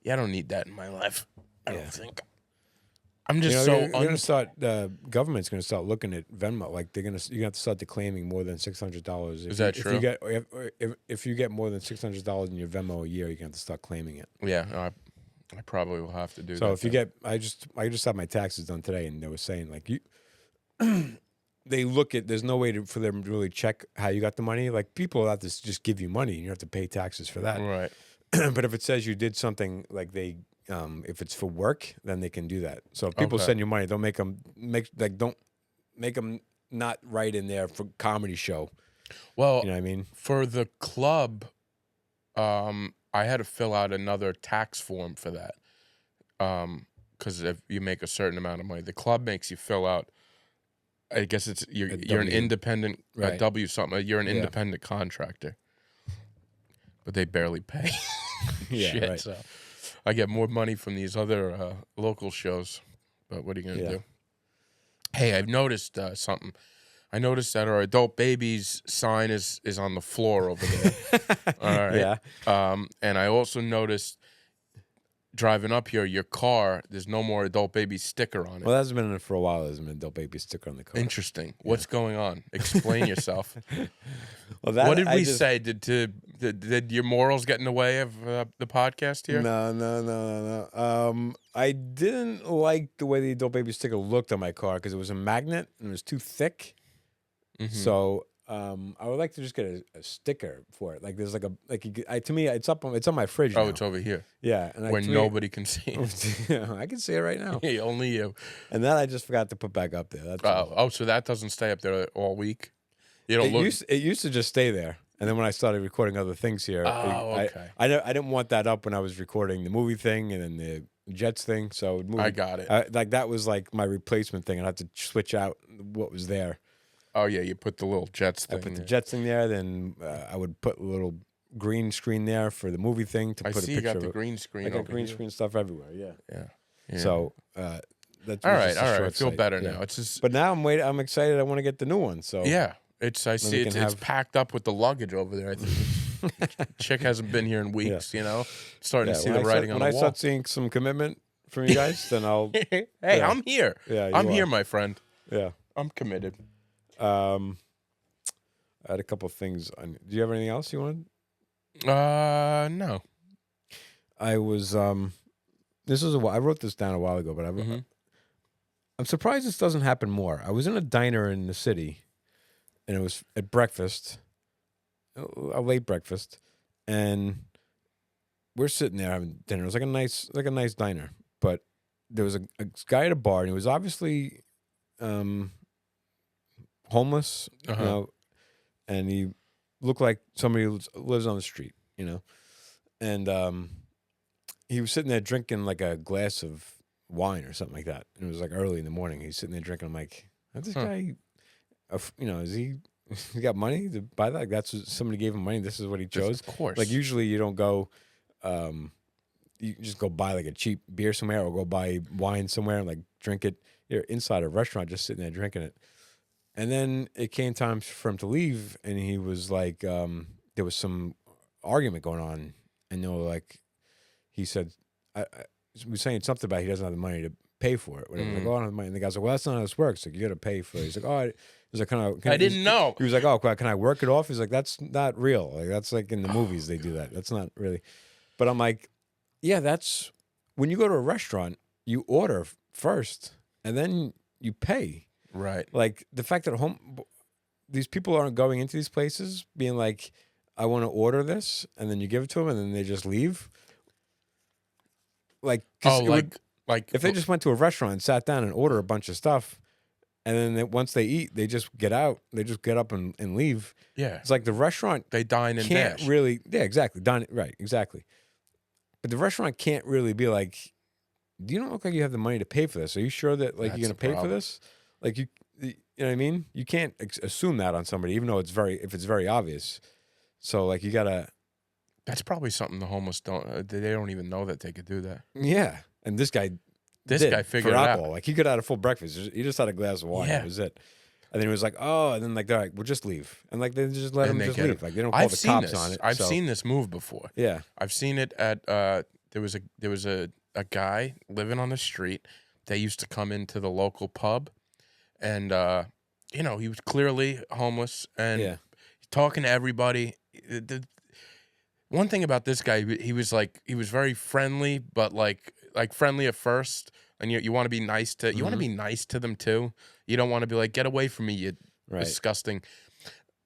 yeah, I don't need that in my life. I Yeah. don't think. I'm just You're gonna start. Government's gonna start looking at Venmo. Like you're gonna have to start declaiming more than $600. Is that true? If you get more than $600 in your Venmo a year, you're gonna have to start claiming it. Yeah, I probably will have to do that. So if you then. get, I just had my taxes done today, and they were saying like they look at. There's no way for them to really check how you got the money. Like people have to just give you money, and you have to pay taxes for that. Right. But if it says you did something like if it's for work, then they can do that. So if people Okay. send you money, don't make them not write in there for comedy show. Well, You know what I mean? for the club, I had to fill out another tax form for that. Because if you make a certain amount of money, the club makes you fill out. I guess you're an W. independent Right. W something. You're an Yeah. independent contractor, but they barely pay. Yeah, Shit, right. so I get more money from these other local shows. But what are you gonna Yeah. do? Hey, I've noticed something. I noticed that our adult babies sign is on the floor over there. All right. Yeah. And I also noticed driving up here, your car, there's no more adult baby sticker on it. Well, that's been in it for a while. There's an adult baby sticker on the car. Interesting. What's going on? Explain yourself. Well, that, What did I we just- say? Did your morals get in the way of the podcast here? No. I didn't like the way the adult baby sticker looked on my car because it was a magnet and it was too thick. Mhm. So I would like to just get a sticker for it. Like there's like to me it's on my fridge. Oh, now. it's over here Yeah, and where to me- nobody can see it. I can see it right now. Only you. And that I just forgot to put back up there. That's all. So that doesn't stay up there all week. You don't look. It used to just stay there, and then when I started recording other things here, okay. I didn't want that up when I was recording the movie thing and then the Jets thing. So I got it. like that was like my replacement thing, and I had to switch out what was there. Oh yeah, you put the little Jets I thing. put the there. Jets thing there, then I would put a little green screen there for the movie thing to I put see a you picture got the of it. green screen. I got over green here. screen stuff everywhere. Yeah. Yeah. So that's All was right. just a All right. I short feel site. better Yeah. now. It's just. But now I'm excited. I want to get the new one. So Yeah. I see we it's can have- packed up with the luggage over there. I think Chick hasn't been here in weeks. You know, starting to see the writing on when the I wall. start seeing some commitment from you guys, then I'll. Hey, Yeah. I'm here. Yeah, you I'm are. here, my friend. Yeah. I'm committed. I had a couple of things. Do you have anything else you wanted? No. I was. This was I wrote this down a while ago, but Mhm. I'm surprised this doesn't happen more. I was in a diner in the city, and it was at breakfast, a late breakfast, and we're sitting there having dinner. It was like a nice diner, but there was a guy at a bar, and he was obviously homeless, you Uh-huh. know, and he looked like somebody who lives on the street, you know, and he was sitting there drinking like a glass of wine or something like that. And it was like early in the morning. He's sitting there drinking. I'm like, is this guy, is he got money to buy that? Like that's what, somebody gave him money. This is what he chose. Of course. Like usually you don't go, you just go buy like a cheap beer somewhere or go buy wine somewhere and like drink it. You're inside a restaurant just sitting there drinking it. And then it came time for him to leave, and he was like, there was some argument going on, and they were like, he said, I was saying something about he doesn't have the money to pay for it. Whatever. Like, oh, I don't have the money. And the guy's like, well, that's not how this works. Like, you got to pay for it. He's like, oh, he's like, I didn't know. He was like, oh, can I work it off? He's like, that's not real. Like, that's like in the movies they do that. That's not really. But I'm like, yeah, that's when you go to a restaurant, you order first, and then you pay. Right. Like the fact that these people aren't going into these places being like, I want to order this, and then you give it to them, and then they just leave. Like, 'cause like if they just went to a restaurant and sat down and order a bunch of stuff, and then once they eat, they just get out, they just get up and leave. yeah, It's like the restaurant they dine and can't dash. really, yeah, exactly, done right, exactly. But the restaurant can't really be like, do you don't look like you have the money to pay for this? Are you sure that like That's you're the gonna pay for problem. this? Like you know what I mean? You can't assume that on somebody, even though if it's very obvious. So like you gotta, That's probably something the homeless don't. They don't even know that they could do that. yeah. And this guy, This did guy figured for it out. alcohol. Like he could have had a full breakfast. He just had a glass of wine. Yeah. That was it. And then he was like, oh, and then like they're like, we'll just leave, and like they just let him And they just get leave. him. Like they don't call I've the seen cops this. on it. I've so- seen this move before. Yeah. I've seen it at there was a guy living on the street that used to come into the local pub, and he was clearly homeless and Yeah. talking to everybody. One thing about this guy, he was very friendly, but like friendly at first, and you want to be nice to you want to be nice to them too. You don't want to be like, get away from me, you Right. disgusting.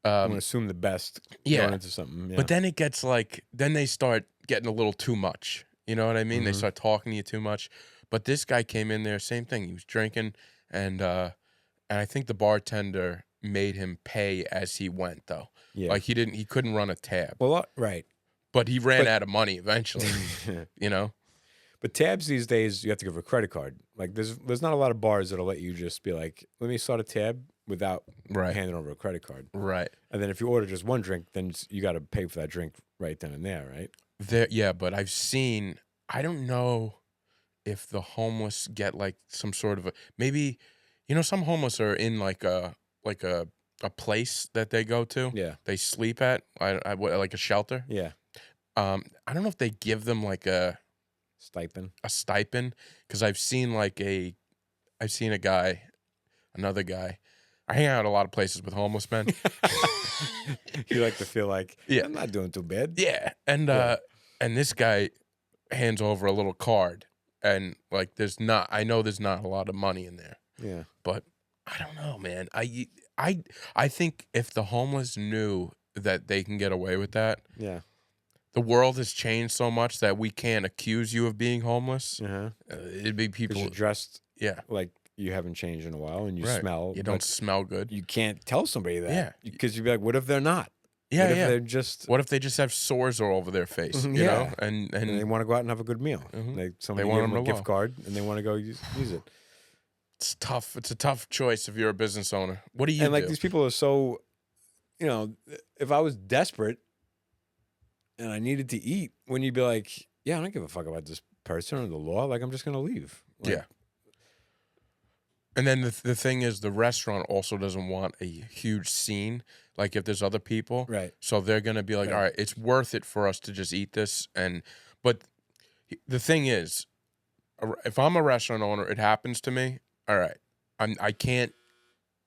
I'm gonna assume the best yeah. going into something. Yeah. But then it gets like, then they start getting a little too much. You know what I mean? They start talking to you too much. But this guy came in there, same thing. He was drinking, and I think the bartender made him pay as he went, though. Yeah. Like he couldn't run a tab, well, right. but he ran But- out of money eventually. you know? But tabs these days, you have to give a credit card. Like there's not a lot of bars that'll let you just be like, let me start a tab without Right. handing over a credit card. Right. And then if you order just one drink, then you got to pay for that drink right then and there, right? Yeah, but I don't know if the homeless get like some sort of maybe, some homeless are in like a place that they go to. Yeah. They sleep at, like a shelter. Yeah. I don't know if they give them like a Stipend. a stipend, because I've seen a guy, another guy. I hang out at a lot of places with homeless men. You like to feel like, Yeah. I'm not doing too bad. Yeah, and this guy hands over a little card, and like I know there's not a lot of money in there, Yeah. but I don't know, man. I think if the homeless knew that they can get away with that, Yeah. the world has changed so much that we can't accuse you of being homeless. Uh-huh. It'd be Because people, you're dressed yeah, like you haven't changed in a while and you right. smell. You don't but smell good. You can't tell somebody that. Yeah. Because you'd be like, what if they're not? Yeah, What if yeah. they're just... What if they just have sores all over their face? You Yeah. know, and and they want to go out and have a good meal. Mhm. Somebody want gave them them a to gift love. card and they want to go use it. it's tough. It's a tough choice if you're a business owner. What do you And like do? these people are so, if I was desperate and I needed to eat, wouldn't you be like, yeah, I don't give a fuck about this person or the law. Like, I'm just going to leave. Like, Yeah. And then the thing is, the restaurant also doesn't want a huge scene. Like if there's other people, Right. so they're gonna be like, Right. all right, it's worth it for us to just eat this. But the thing is, if I'm a restaurant owner, it happens to me. All right, I can't.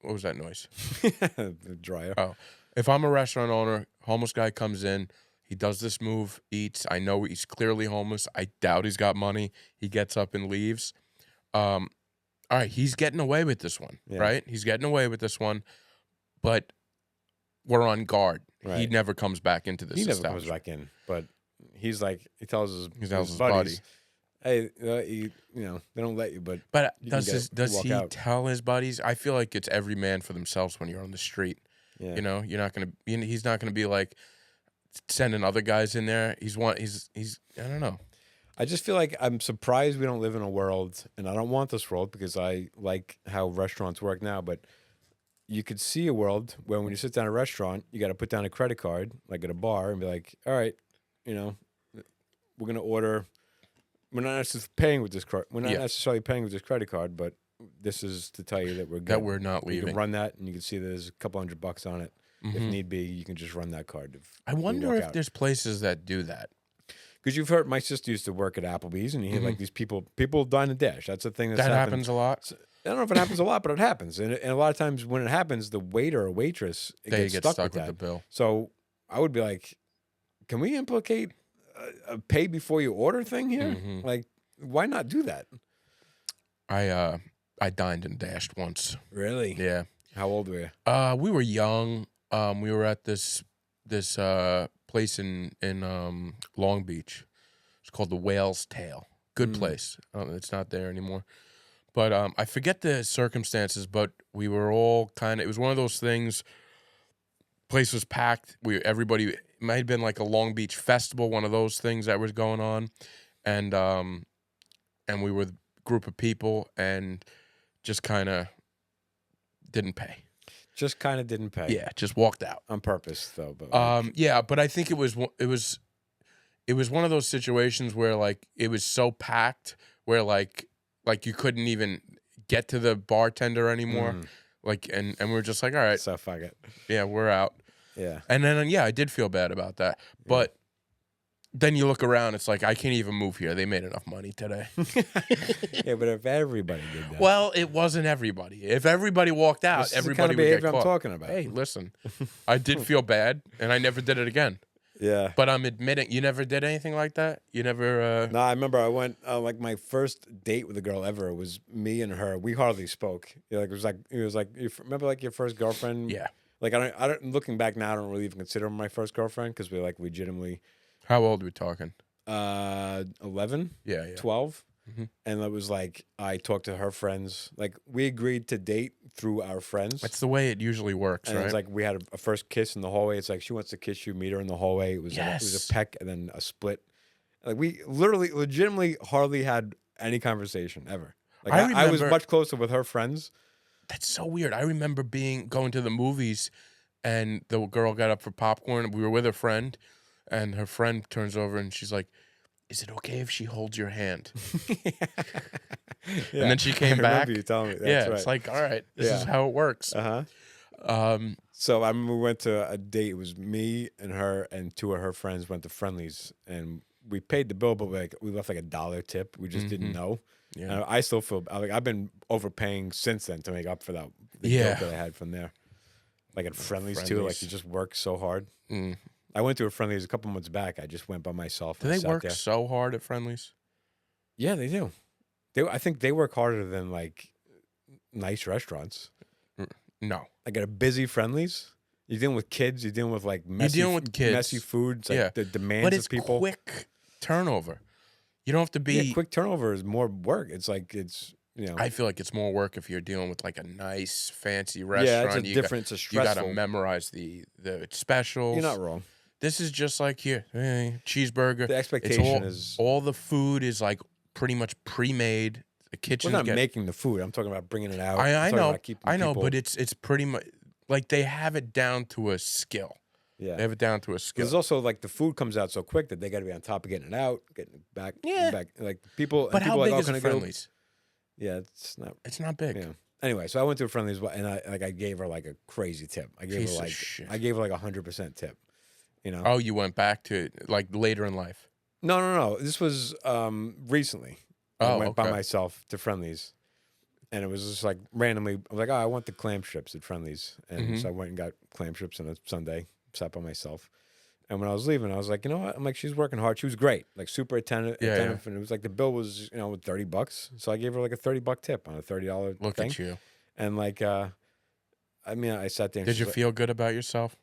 What was that noise? The dryer. Oh, if I'm a restaurant owner, homeless guy comes in, he does this move, eats. I know he's clearly homeless. I doubt he's got money. He gets up and leaves. All right, he's getting away with this one, Yeah. right? He's getting away with this one, but we're on guard. He Right. never comes back into this He never comes establishment. back in, but he's like, he tells his tells his buddies, hey, they don't let you, but But You can does walk he out. tell his buddies? I feel like it's every man for themselves when you're on the street. yeah. You know, he's not gonna be like sending other guys in there. He's I don't know. I just feel like I'm surprised we don't live in a world, and I don't want this world because I like how restaurants work now, but you could see a world where when you sit down at a restaurant, you got to put down a credit card, like at a bar, and be like, all right, we're going to order. We're not necessarily paying with this credit card, but this is to tell you that we're good. That we're not You leaving. can run that, and you can see there's a couple $100 on it. If Mhm. need be, you can just run that card. I wonder if there's places that do that. Because you've heard, my sister used to work at Applebee's, and you hear like these people dine and dash. That's a thing that's That happened. happens a lot. I don't know if it happens a lot, but it happens. And a lot of times when it happens, the waiter or waitress They gets get stuck, stuck with with that. the bill. So I would be like, can we implicate a pay before you order thing here? Mhm. Like, why not do that? I dined and dashed once. Really? Yeah. How old were you? We were young. We were at this place in Long Beach. It's called the Whale's Tail. Good place. It's not there anymore. But I forget the circumstances. But we were all it was one of those things. Place was packed. Everybody. It might have been like a Long Beach festival, one of those things that was going on, and we were a group of people and just kind of didn't pay. Just kind of didn't pay. Yeah, just walked out. On purpose, though. But Yeah, but I think it was one of those situations where like it was so packed where like you couldn't even get to the bartender anymore. Like and we're just like, all right, so fuck it. yeah, we're out. Yeah. And then I did feel bad about that. But then you look around, it's like I can't even move here. They made enough money today. Yeah, but if everybody did that. Well, it wasn't everybody. If everybody walked out, This is the everybody kind of would get behavior I'm caught. talking about. Hey, listen, I did feel bad, and I never did it again. Yeah. But I'm admitting, you never did anything like that? You never... No, I remember I went like my first date with a girl ever was me and her. We hardly spoke. Yeah, like it was like you remember like your first girlfriend. Yeah. Like I don't. Looking back now, I don't really even consider her my first girlfriend because we like legitimately. How old are we talking? 11, Yeah, yeah. 12. Mhm. And it was like I talked to her friends. Like we agreed to date through our friends. That's the way it usually works, And right? it's like we had a first kiss in the hallway. It's like she wants to kiss you, meet her in the hallway. It was it was Yes. a peck and then a split. Like we literally, legitimately, hardly had any conversation ever. Like I I was remember- much closer with her friends. That's so weird. I remember going to the movies, and the girl got up for popcorn. We were with a friend, and her friend turns over, and she's like, is it okay if she holds your hand? Yeah, And then she came I back. remember you telling me. That's Yeah, right. it's like, all right, this is Yeah. how it works. Uh-huh. So I remember we went to a date. It was me and her and two of her friends went to Friendly's, and we paid the bill, but we left like $1 tip. We just didn't know. Yeah. And I still feel like I've been overpaying since then to make up for that the Yeah. guilt that I had from there. Like at Friendlies too. Like Friendlies. you just work so hard. Mm. I went to a Friendlies a couple months back. I just went by myself. Do and they sat work there. so hard at Friendlies? Yeah, they do. I think they work harder than like nice restaurants. No. Like at a busy Friendlies, you're dealing with kids. You're dealing with like messy, dealing with kids. messy foods. Like Yeah. the demands But it's of people. quick turnover. You don't have to be. Yeah, quick turnover is more work. It's like I feel like it's more work if you're dealing with like a nice, fancy yeah, restaurant. it's a different. It's You got stressful. to memorize the specials. You're not wrong. This is just like here, cheeseburger. The It's expectation is all the food is like pretty much pre-made. The kitchen. we're not making the food. I'm talking about bringing it out. I I'm talking know, about keeping people- but it's pretty much like they have it down to a skill. yeah. They have it down to a skill. There's also like the food comes out so quick that they got to be on top of getting it out, getting it back. Yeah. back. Like people. But and how people big like, is can a I get Friendlies? Yeah, it's not. It's not big. Yeah. Anyway, so I went to a Friendlies and I gave her like a crazy tip. I gave Piece her of like shit. I gave her like 100% tip. You know. Oh, you went back to like later in life. No. This was recently. I Oh, went by okay. myself to Friendlies, and it was just like randomly. I was like, "Oh, I want the clam strips at Friendlies," and Mm-hmm. so I went and got clam strips on a Sunday. Sat by myself, and when I was leaving, I was like, "You know what?" I'm like, "She's working hard. She was great, like super attentive." Yeah, attentive And it was like the bill was $30, so I gave her like a $30 tip on a $30 Look thing. at you. And like, I mean, I sat there. And Did she's you like- feel good about yourself?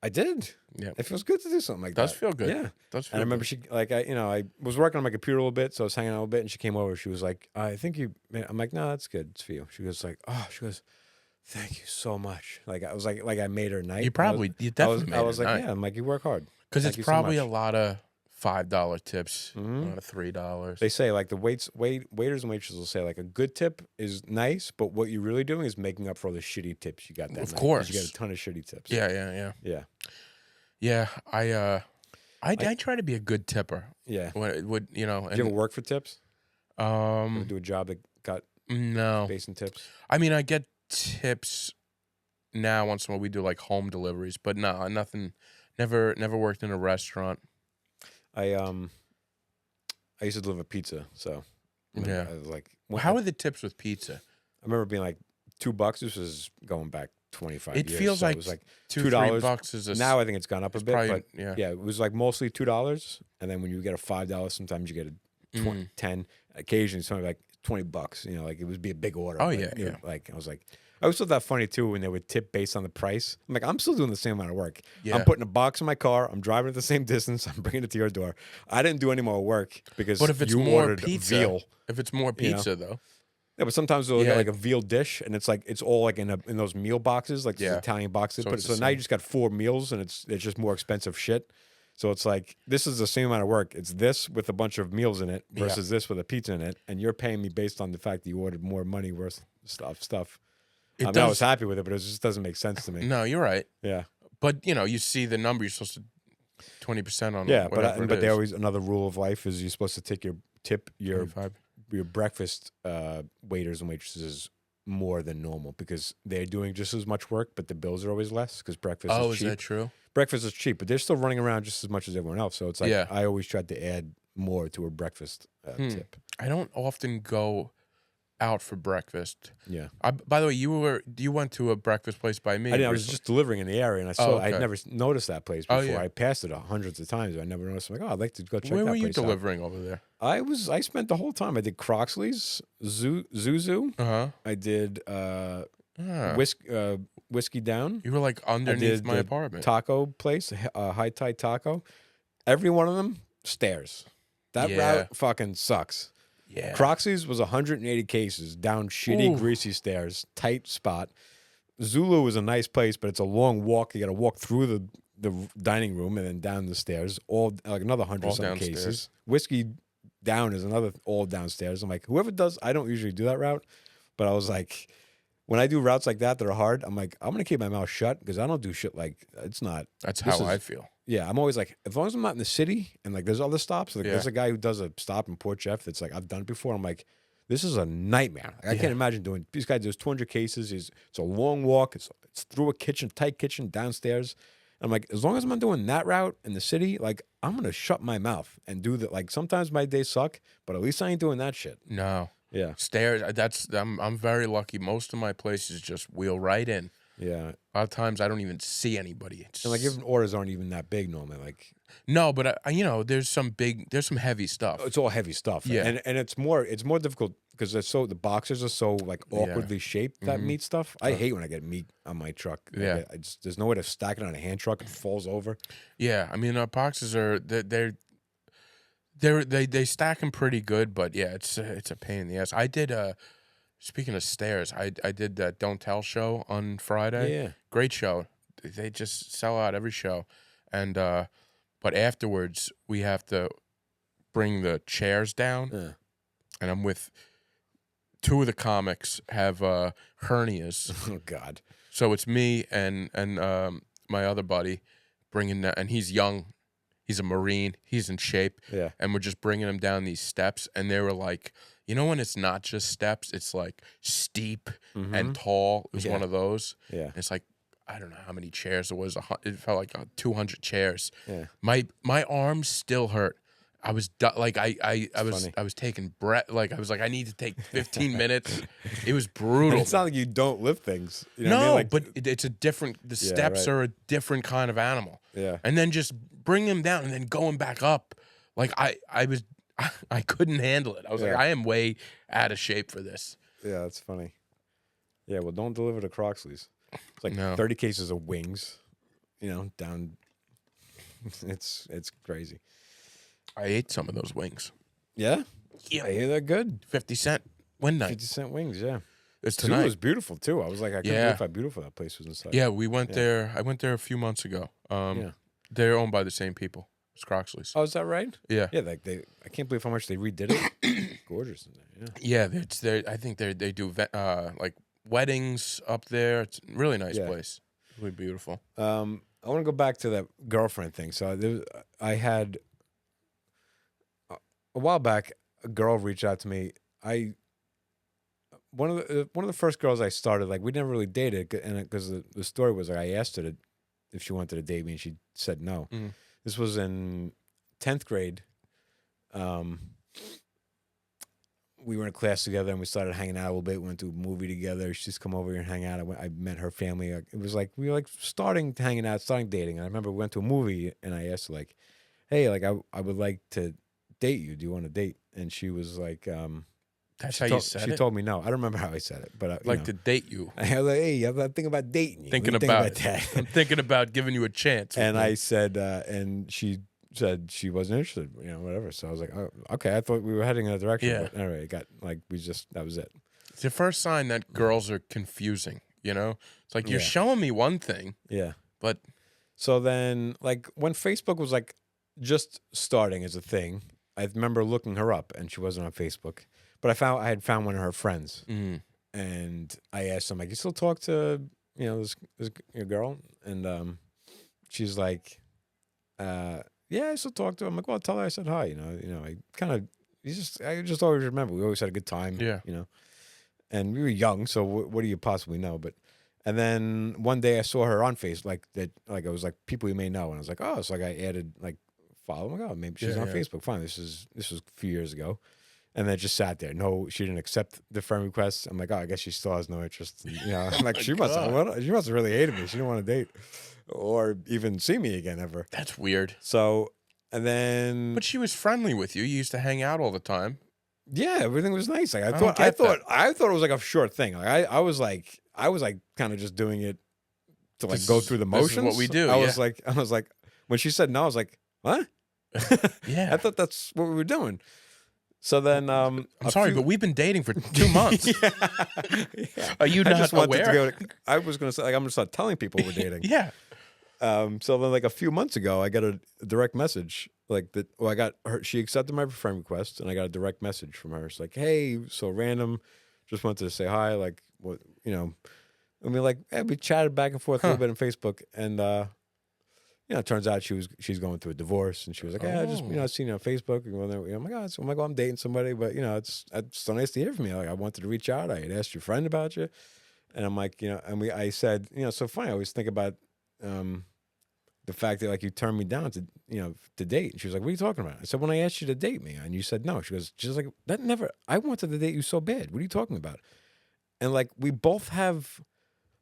I did. Yeah. It feels good to do something like that. Does feel good. Yeah. Does feel And I remember good. she like I was working on my computer a little bit, so I was hanging out a little bit, and she came over. She was like, "I think you." I'm like, "No, that's good. It's for you." She goes like, "Oh," she goes, "Thank you so much." Like I was like I made her night. You probably, you definitely I was made like, it "Yeah." I'm like, "You work hard." because thank it's you so probably a much. lot of $5 tips, Mhm. a lot of $3. They say like the waiters and waitresses will say like a good tip is nice, but what you're really doing is making up for all the shitty tips you got that Of night, 'cause course. you got a ton of shitty tips. Yeah. Yeah. I try to be a good tipper. Yeah. When it would Did you ever and work for tips? Ever um do a job that got no. based in tips? I mean, I get tips now once in a while. We do like home deliveries, but no, nothing. Never worked in a restaurant. I used to deliver pizza, so Yeah. I was like, How are the tips with pizza? I remember being like $2. This was going back 25 It years. feels so like it was like $2-3 $2 is a now I think it's gone up a it's bit, probably- but yeah. yeah, it was like mostly $2, and then when you get a $5, sometimes you get a 20, 10. Occasionally, something like $20. You know, like it would be a big order. Oh, but, yeah, you know, yeah. Like I was like, I always thought that funny too when they would tip based on the price. I'm like, I'm still doing the same amount of work. Yeah. I'm putting a box in my car. I'm driving it the same distance. I'm bringing it to your door. I didn't do any more work because But if it's you more ordered pizza, veal. if it's more you know. pizza though, Yeah, but sometimes they'll Yeah. get like a veal dish, and it's like it's all like in those meal boxes, like those Yeah. Italian boxes. So But it's so the now you same. just got 4 meals, and it's just more expensive shit. So it's like this is the same amount of work. It's this with a bunch of meals in it Yeah. versus this with a pizza in it, and you're paying me based on the fact that you ordered more money worth stuff. it I does. was happy with it, but it just doesn't make sense to me. No, you're right. Yeah, But you see the number. You're supposed to 20% on. yeah, whatever but it they is. always another rule of life is you're supposed to take your 25. your breakfast waiters and waitresses more than normal because they're doing just as much work, but the bills are always less because breakfast Oh, is is cheap. that true? Breakfast is cheap, but they're still running around just as much as everyone else. So it's like Yeah. I always tried to add more to a breakfast tip. I don't often go out for breakfast. Yeah, By the way, you went to a breakfast place by me. I didn't. I was recently. just delivering in the area, and I saw. I'd okay. never noticed that place Oh, before. yeah. I passed it hundreds of times. I never noticed. I'm like, oh, I'd like to go check Where that were you place out. delivering over there? I spent the whole time. I did Croxley's, Zuzu. Uh huh. I did Whiskey Down. You were like I underneath did my the apartment. taco place, High Tide Taco. Every one of them stairs. That Yeah. route fucking sucks. Yeah. Croxley's was 180 cases down shitty, Ooh. greasy stairs, tight spot. Zulu is a nice place, but it's a long walk. You got to walk through the dining room and then down the stairs. All like another 100 All something downstairs. cases. Whiskey Down is another all downstairs. I'm like, whoever does, I don't usually do that route, but I was like, when I do routes like that are hard, I'm like, I'm gonna keep my mouth shut because I don't do shit like it's not. That's this how is- I feel. Yeah, I'm always like, as long as I'm not in the city and like there's other stops, like Yeah. there's a guy who does a stop in Port Jeff that's like I've done it before. I'm like, this is a nightmare. Like, I Yeah. can't imagine doing. This guy does 200 cases. It's a long walk. It's through a kitchen, tight kitchen, downstairs, I'm like, as long as I'm not doing that route in the city, like I'm gonna shut my mouth and do that. Like sometimes my days suck, but at least I ain't doing that shit. No. Yeah. Stairs. I'm very lucky. Most of my places just wheel right in. Yeah. A lot of times I don't even see anybody. It's And like even orders aren't even that big normally. Like no, but there's some heavy stuff. it's all heavy stuff. Yeah. And it's more difficult because the boxes are so like awkwardly shaped that meat stuff. I hate when I get meat on my truck. Like, Yeah. there's no way to stack it on a hand truck. It falls over. Yeah, I mean our boxes are they stack them pretty good, but yeah, it's a pain in the ass. I did speaking of stairs, I did that Don't Tell show on Friday. Yeah. Great show. They just sell out every show, and but afterwards we have to bring the chairs down, Yeah. and I'm with two of the comics have hernias, Oh God. so it's me and my other buddy bringing that, and he's young. He's a Marine. He's in shape. Yeah. And we're just bringing him down these steps. And they were like, when it's not just steps, it's like steep and tall. It was one of those. Yeah. And it's like, I don't know how many chairs it was. It felt like 200 chairs. Yeah. My arms still hurt. I was I funny. was taking breath. Like I was like, I need to take 15 minutes. It was brutal. It's not like you don't lift things. You know what I No, mean? Like, but it's a different. The steps right. are a different kind of animal. Yeah. And then just bring him down and then going back up. Like I couldn't handle it. I was like, Yeah. I am way out of shape for this. Yeah, that's funny. Yeah, well, don't deliver to Croxley's. It's like No. 30 cases of wings, down. It's crazy. I ate some of those wings. Yeah? Yeah. I hear they're good. 50-cent win night. 50-cent wings, yeah. It's Two tonight. was beautiful, too. I was like, I couldn't Yeah. believe how beautiful that place was inside. Yeah, we went there. I went there a few months ago. Yeah. They're owned by the same people. It's Croxley's. Oh, is that right? Yeah. Yeah, I can't believe how much they redid it. Gorgeous in there, Yeah, I think they do like weddings up there. It's a really nice Yeah. place. Really beautiful. I want to go back to that girlfriend thing. So I had a while back a girl reached out to me. One of the first girls I started, like, we never really dated, and because the story was like I asked her if she wanted to date me, and she said no. Mhm. This was in 10th grade. We were in class together, and we started hanging out a little bit. We went to a movie together. She's come over here and hang out. I met her family. It was like we were like starting hanging out, starting dating. And I remember we went to a movie, and I asked her like, "Hey, like I would like to date you. Do you want to date?" And she was like, That's she how you told- said She it. told me no. I don't remember how I said it, but Like to date you. I was like, "Hey, I'm thinking about dating you. Thinking What do you about think it. I'm thinking about giving you a chance. And I said, and she said she wasn't interested, whatever. So I was like, oh, okay. I thought we were heading in a direction. Yeah. But anyway, it got like that was it. It's the first sign that girls are confusing. It's like you're Yeah. showing me one thing, Yeah. but So then, like when Facebook was like just starting as a thing, I remember looking her up, and she wasn't on Facebook. But I had found one of her friends, and I asked him like, "You still talk to this your girl?" And she's like, "Yeah, I still talk to him." I'm like, "Well, tell her I said hi." I kind of I just always remember we always had a good time. Yeah. And we were young, so what do you possibly know? And then one day I saw her on Facebook, like it was like people you may know, and I was like, oh, so like I added like follow. I'm like, oh, maybe she's Yeah, on yeah. Facebook. Fine, this was a few years ago, and then it just sat there. No, she didn't accept the friend request. I'm like, oh, I guess she still has no interest. I'm like, she must have really hated me. She didn't want to date or even see me again ever. that's weird. So, and then But she was friendly with you. You used to hang out all the time. yeah, everything was nice. Like I don't thought get that. it was like a short thing. Like I was like kind of just doing it to like This go is- through the this is motions. what we do, I yeah. was like when she said no, I was like, what? Yeah. I thought that's what we were doing. So then I'm sorry, but we've been dating for 2 months. Are you I not just wanted aware? to go. I was gonna say like I'm gonna start telling people we're dating. Yeah. So then like a few months ago, I got a direct message like that. Well, I got her. She accepted my friend request, and I got a direct message from her. It's like, hey, so random. Just wanted to say hi. Like what I mean, like we chatted back and forth a little bit on Facebook, and it turns out she's going through a divorce, and she was like, yeah, I just I seen you on Facebook, and I'm like, oh my God, I'm dating somebody, but it's so nice to hear from you. Like I wanted to reach out. I had asked your friend about you, and I'm like, and I said, so funny. I always think about the fact that like you turned me down to to date. And she was like, "What are you talking about?" I said, "When I asked you to date me, and you said no." She's like, "That never. I wanted to date you so bad. What are you talking about?" And like we both have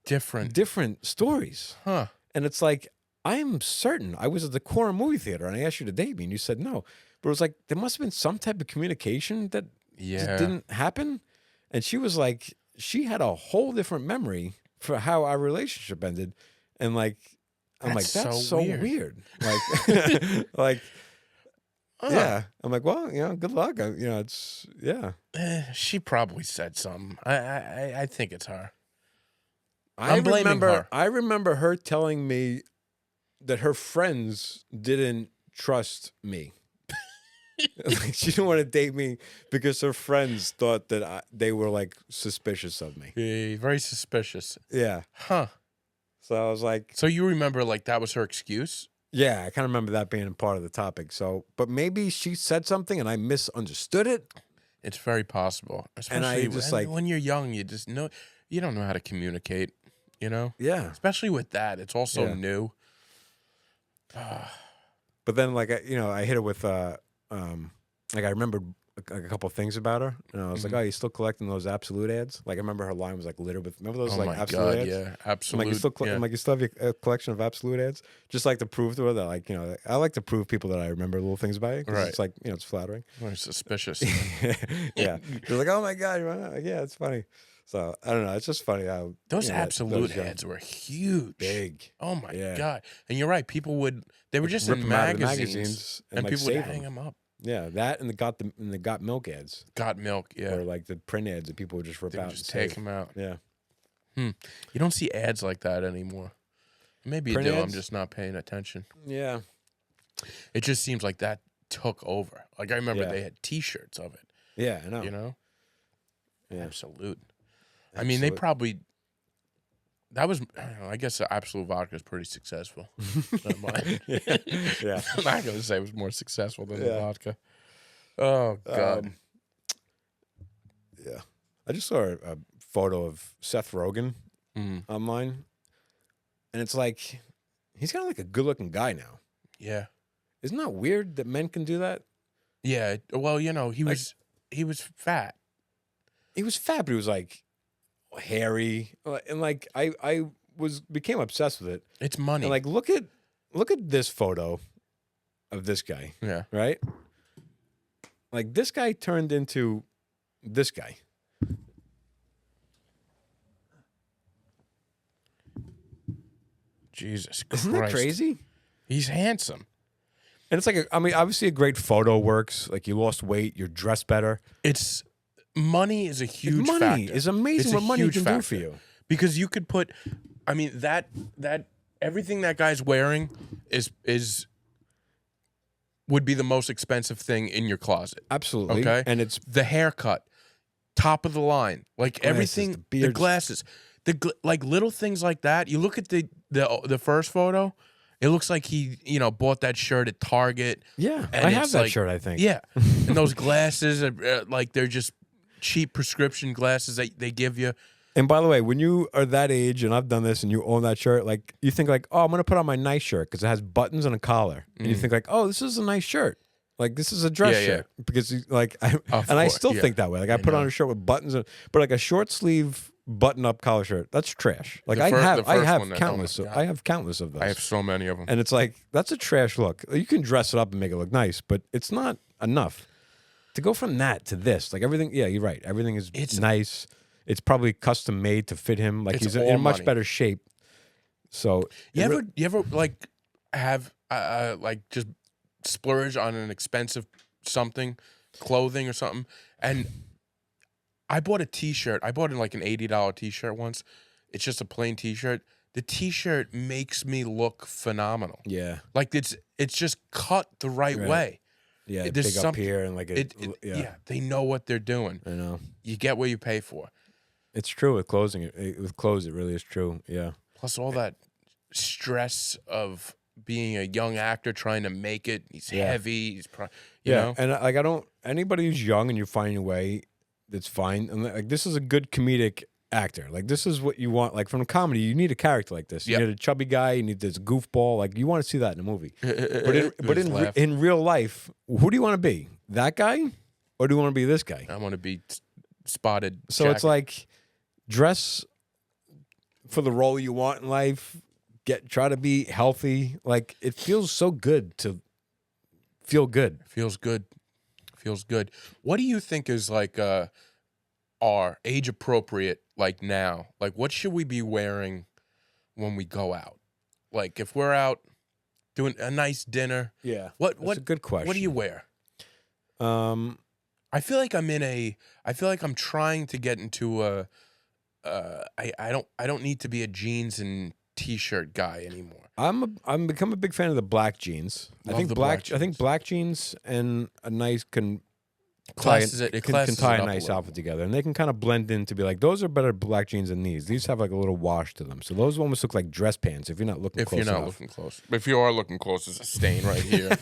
different stories, Huh. and it's like I'm certain I was at the Quorum movie theater and I asked you to date me, and you said no. But it was like there must have been some type of communication that just didn't happen. And she was like, she had a whole different memory for how our relationship ended, and like. I'm That's like, that's so so weird. weird. Like, like, yeah. I'm like, well, good luck. It's She probably said something. I think it's her. I I'm blaming remember, her. I remember her telling me that her friends didn't trust me. Like, she didn't want to date me because her friends thought that they were like suspicious of me. Yeah, very suspicious. Yeah. Huh. So I was like, So you remember like that was her excuse? yeah, I kind of remember that being part of the topic. So, but maybe she said something and I misunderstood it. It's very possible. And I Especially just, when, like- when you're young, you just know you don't know how to communicate, Yeah. Especially with that. It's also Yeah. new. But then, like, I hit her with, like, I remembered a couple of things about her, and I was like, "Oh, you still collecting those Absolute ads?" Like, I remember her line was like littered with. Remember those Oh like my Absolute God, ads? yeah, I'm absolute. like, you still, yeah. I'm like, you still have a collection of Absolute ads, just like to prove to her that, like, I like to prove people that I remember little things about you, 'cause Right. it's like, it's flattering. Very suspicious. Yeah, you're like, oh my God, like, yeah, it's funny. So I don't know, it's just funny how Those that absolute young- ads were huge. big. Oh my Yeah. God. And you're right. People they were just Rip in 'em out of the magazines, and like, people would save hang 'em. them up. Yeah, that and the got milk ads, Got milk. Yeah. or like the print ads that people would just rip They out would and just take save. them out. Yeah. You don't see ads like that anymore. Maybe you Print do. I'm ads? just not paying attention. Yeah. It just seems like that took over. Like I remember Yeah. they had T-shirts of it. Yeah, I know. You know. Yeah. Absolute. I mean, they Absolute. probably. That was. I don't know. I guess the Absolute vodka is pretty successful. Not mine. Yeah. I'm not gonna say it was more successful than the Yeah. vodka. Oh God. Yeah. I just saw a photo of Seth Rogen Mm, online, and it's like he's kind of like a good-looking guy now. yeah. Isn't that weird that men can do that? Yeah. Well, he Like- was fat. He was fat, but he was like hairy, and like I became obsessed with it. It's money. And like look at this photo of this guy, yeah. right? Like this guy turned into this guy. Jesus Christ. Isn't that crazy? He's handsome. And it's like, obviously a great photo works. Like you lost weight, you're dressed better. It's money is a huge Money factor. is amazing It's a what money huge can do factor. for you. Because you could put, I mean that everything that guy's wearing is would be the most expensive thing in your closet. Absolutely. Okay, And it's the haircut, top of the line, like Glasses, everything, the the beards. glasses, like little things like that. You look at the first photo, it looks like he bought that shirt at Target. yeah. And I have it's that like- shirt, I think. Yeah, and those glasses are like they're just cheap prescription glasses that they give you. And by the way, when you are that age, and I've done this, and you own that shirt, like you think like, oh, I'm gonna put on my nice shirt because it has buttons and a collar, and you think like, oh, this is a nice shirt. Like this is a dress Yeah, yeah. shirt because like I Of and I course, still yeah. think that way. Like I put on know. a shirt with buttons, but like a short sleeve button up collar shirt, that's trash. Like The I fir- have the first one, oh my countless. God. I have countless of those. I have so many of them. And it's like, that's a trash look. You can dress it up and make it look nice, but it's not enough. To go from that to this, like everything, yeah, you're right. Everything is It's- nice. It's probably custom made to fit him. Like It's he's in all much money. better shape. So You ever like have like just splurge on an expensive something, clothing or something, and I bought a T-shirt. I bought like an $80 T-shirt once. It's just a plain T-shirt. The T-shirt makes me look phenomenal. yeah, Like it's just cut the right Right. way. yeah, There's big up something- here and like Yeah, they know what they're doing. I know. You get what you pay for. It's true with closing. With clothes, it really is true. Yeah, Plus all that stress of being a young actor trying to make it. He's heavy. He's you know. and like I don't. Anybody who's young and you find your way, that's fine. And like this is a good comedic actor. Like this is what you want. Like from a comedy, you need a character like this. You Yep. need a chubby guy. You need this goofball. Like you want to see that in a movie. But Just laugh. in real life, who do you want to be? That guy, or do you want to be this guy? I want to be spotted. So it's jacket. like dress for the role you want in life. Try to be healthy. Like it feels so good to feel good. Feels good. Feels good. What do you think is like are age appropriate like now? Like what should we be wearing when we go out? Like if we're out doing a nice dinner, Yeah. what That's a good question. what do you wear? Um, I feel like I'm trying to get into I don't need to be a jeans and t-shirt guy anymore. I'm become a big fan of the black jeans. Love I think the black. black I think jeans. black jeans and a nice can Classes it can classes tie it a up nice little. outfit together, and they can kind of blend in to be like those are better black jeans than these. These have like a little wash to them, so those almost look like dress pants if you're not looking. If close you're not enough. looking close. If you are looking close, there's a stain right here.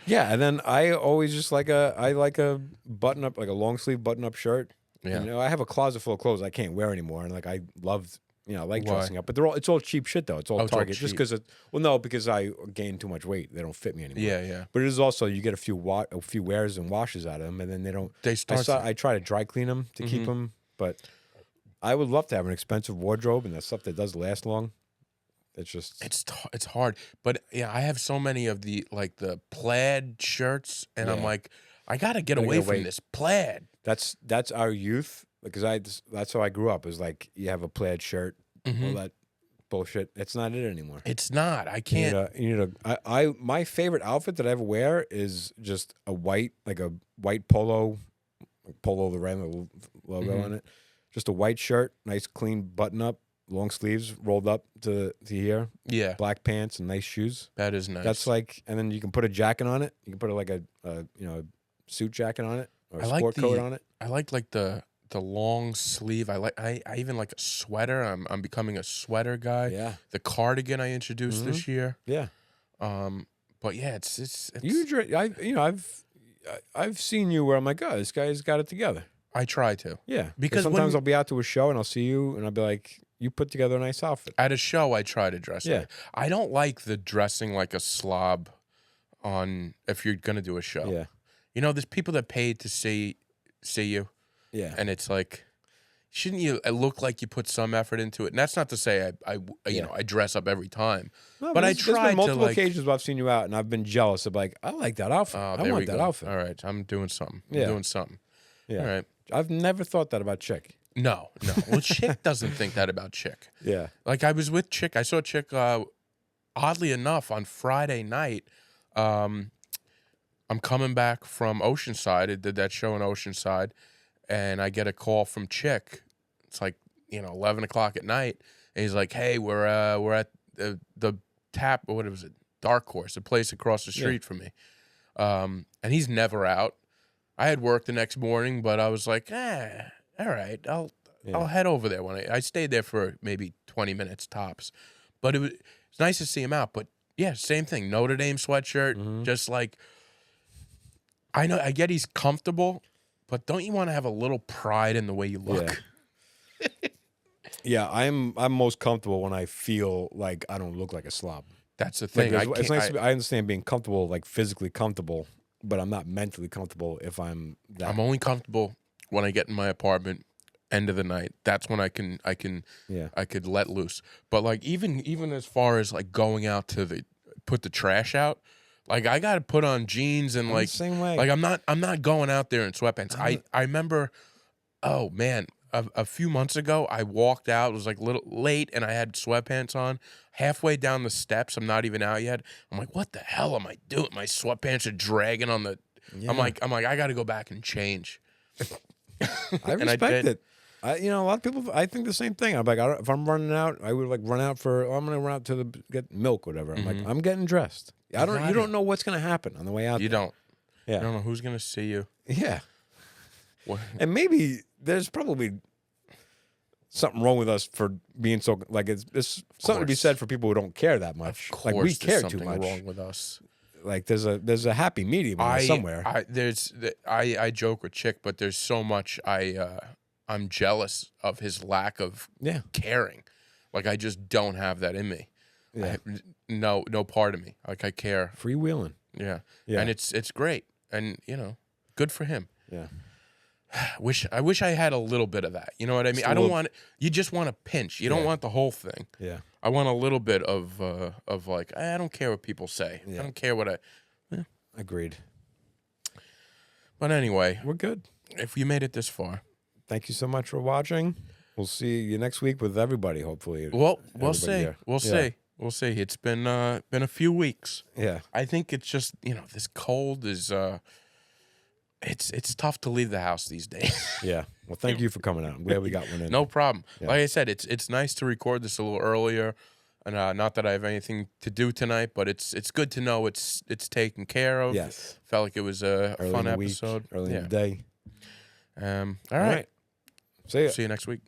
Yeah, and then I always just like a button up, like a long sleeve button up shirt. Yeah. You know, I have a closet full of clothes I can't wear anymore, and like I love, I like Why? dressing up, but it's all cheap shit though. It's all Oh, it's all Target, just cheap. because because I gained too much weight, they don't fit me anymore. Yeah. But it is also you get a few wears and washes out of them, and then they don't. They start to- I try to dry clean them to keep them, but I would love to have an expensive wardrobe and that stuff that does last long. It's just It's hard, but yeah, I have so many of the like the plaid shirts, and I'm Yeah. like, I gotta get Gotta away get from away. this plaid. that's our youth because that's how I grew up. Is like you have a plaid shirt, all that bullshit. It's not it anymore. It's not. I You can't. need I my favorite outfit that I ever wear is just a white polo, the random logo on it. Just a white shirt, nice clean button up, long sleeves rolled up to here, Yeah, black pants and nice shoes. that is nice. That's like, and then you can put a jacket on it. You can put like a suit jacket on it or a I like sport coat the- on it. I like the long sleeve. I even like a sweater. I'm becoming a sweater guy. Yeah, The cardigan I introduced this year. yeah. But yeah, it's I've seen you where I'm like, oh, this guy's got it together. I try to. Yeah, Because sometimes when- I'll be out to a show and I'll see you and I'll be like, you put together a nice outfit. At a show, I try to dress. Yeah. Like, I don't like the dressing like a slob on if you're gonna do a show. Yeah, You know, there's people that paid to see you, yeah. and it's like, shouldn't you look like you put some effort into it? And that's not to say I dress up every time, No, but I there's try been to multiple like. occasions where I've seen you out and I've been jealous of like, I like that outfit. Oh, I there we want that go. outfit. All right, I'm doing something. I'm Yeah. doing something. Yeah. All right. I've never thought that about Chick. No. Well, Chick doesn't think that about Chick. Yeah. Like I was with Chick. I saw Chick. Oddly enough, on Friday night, I'm coming back from Oceanside. I did that show in Oceanside, and I get a call from Chick. It's like 11 o'clock at night, and he's like, "Hey, we're at the tap. What was it? Dark Horse, a place across the street from me." And he's never out. I had work the next morning, but I was like, all right, I'll head over there when I stayed there for maybe 20 minutes tops. But it's nice to see him out. But yeah, same thing. Notre Dame sweatshirt, just like I get he's comfortable, but don't you want to have a little pride in the way you look? Yeah, I'm most comfortable when I feel like I don't look like a slob. That's the Like, thing. it's nice. I understand being comfortable, like physically comfortable, but I'm not mentally comfortable if I'm that. I'm only comfortable when I get in my apartment. End of the night. That's when I could let loose. But like even as far as like going out to put the trash out, like I got to put on jeans and I'm like the same way. Like I'm not going out there in sweatpants. I remember, oh man, a few months ago I walked out. It was like a little late and I had sweatpants on. Halfway down the steps, I'm not even out yet. I'm like, what the hell am I doing? My sweatpants are dragging on the. Yeah. I'm like I got to go back and change. I And I respect did. it. A lot of people. I think the same thing. I'm like, if I'm running out, I would like run out for. I'm gonna run out to get milk, or whatever. I'm like, I'm getting dressed. You got don't it. know what's gonna happen on the way out. You there. don't. Yeah. You don't know who's gonna see you. Yeah. What? And maybe there's probably something wrong with us for being so like it's something to be course. said for people who don't care that much. Of Like we course care there's too something much. wrong with us. Like there's a happy medium in there somewhere. I joke with Chick, but there's so much I'm jealous of his lack of Yeah. caring. Like, I just don't have that in me. Yeah. No part of me. Like, I care. Freewheeling. Yeah. Yeah. And it's great. And, good for him. Yeah. I wish I had a little bit of that. You know what I mean? Just a I don't little- want you just want a pinch. You don't Yeah. want the whole thing. Yeah. I want a little bit of like, I don't care what people say. Yeah. I don't care what Agreed. But anyway, We're good. if you made it this far, Thank you so much for watching. We'll see you next week with everybody, hopefully. we'll Everybody see. here. We'll Yeah. see. We'll see. It's been a few weeks. Yeah. I think it's just, this cold is it's tough to leave the house these days. Yeah. Well, thank you for coming out. I'm glad we got one in. No problem. Yeah. Like I said, it's nice to record this a little earlier. And not that I have anything to do tonight, but it's good to know it's taken care of. Yes. Felt like it was a Early fun in the week, episode. early Yeah. in the day. All right. See ya. See you next week.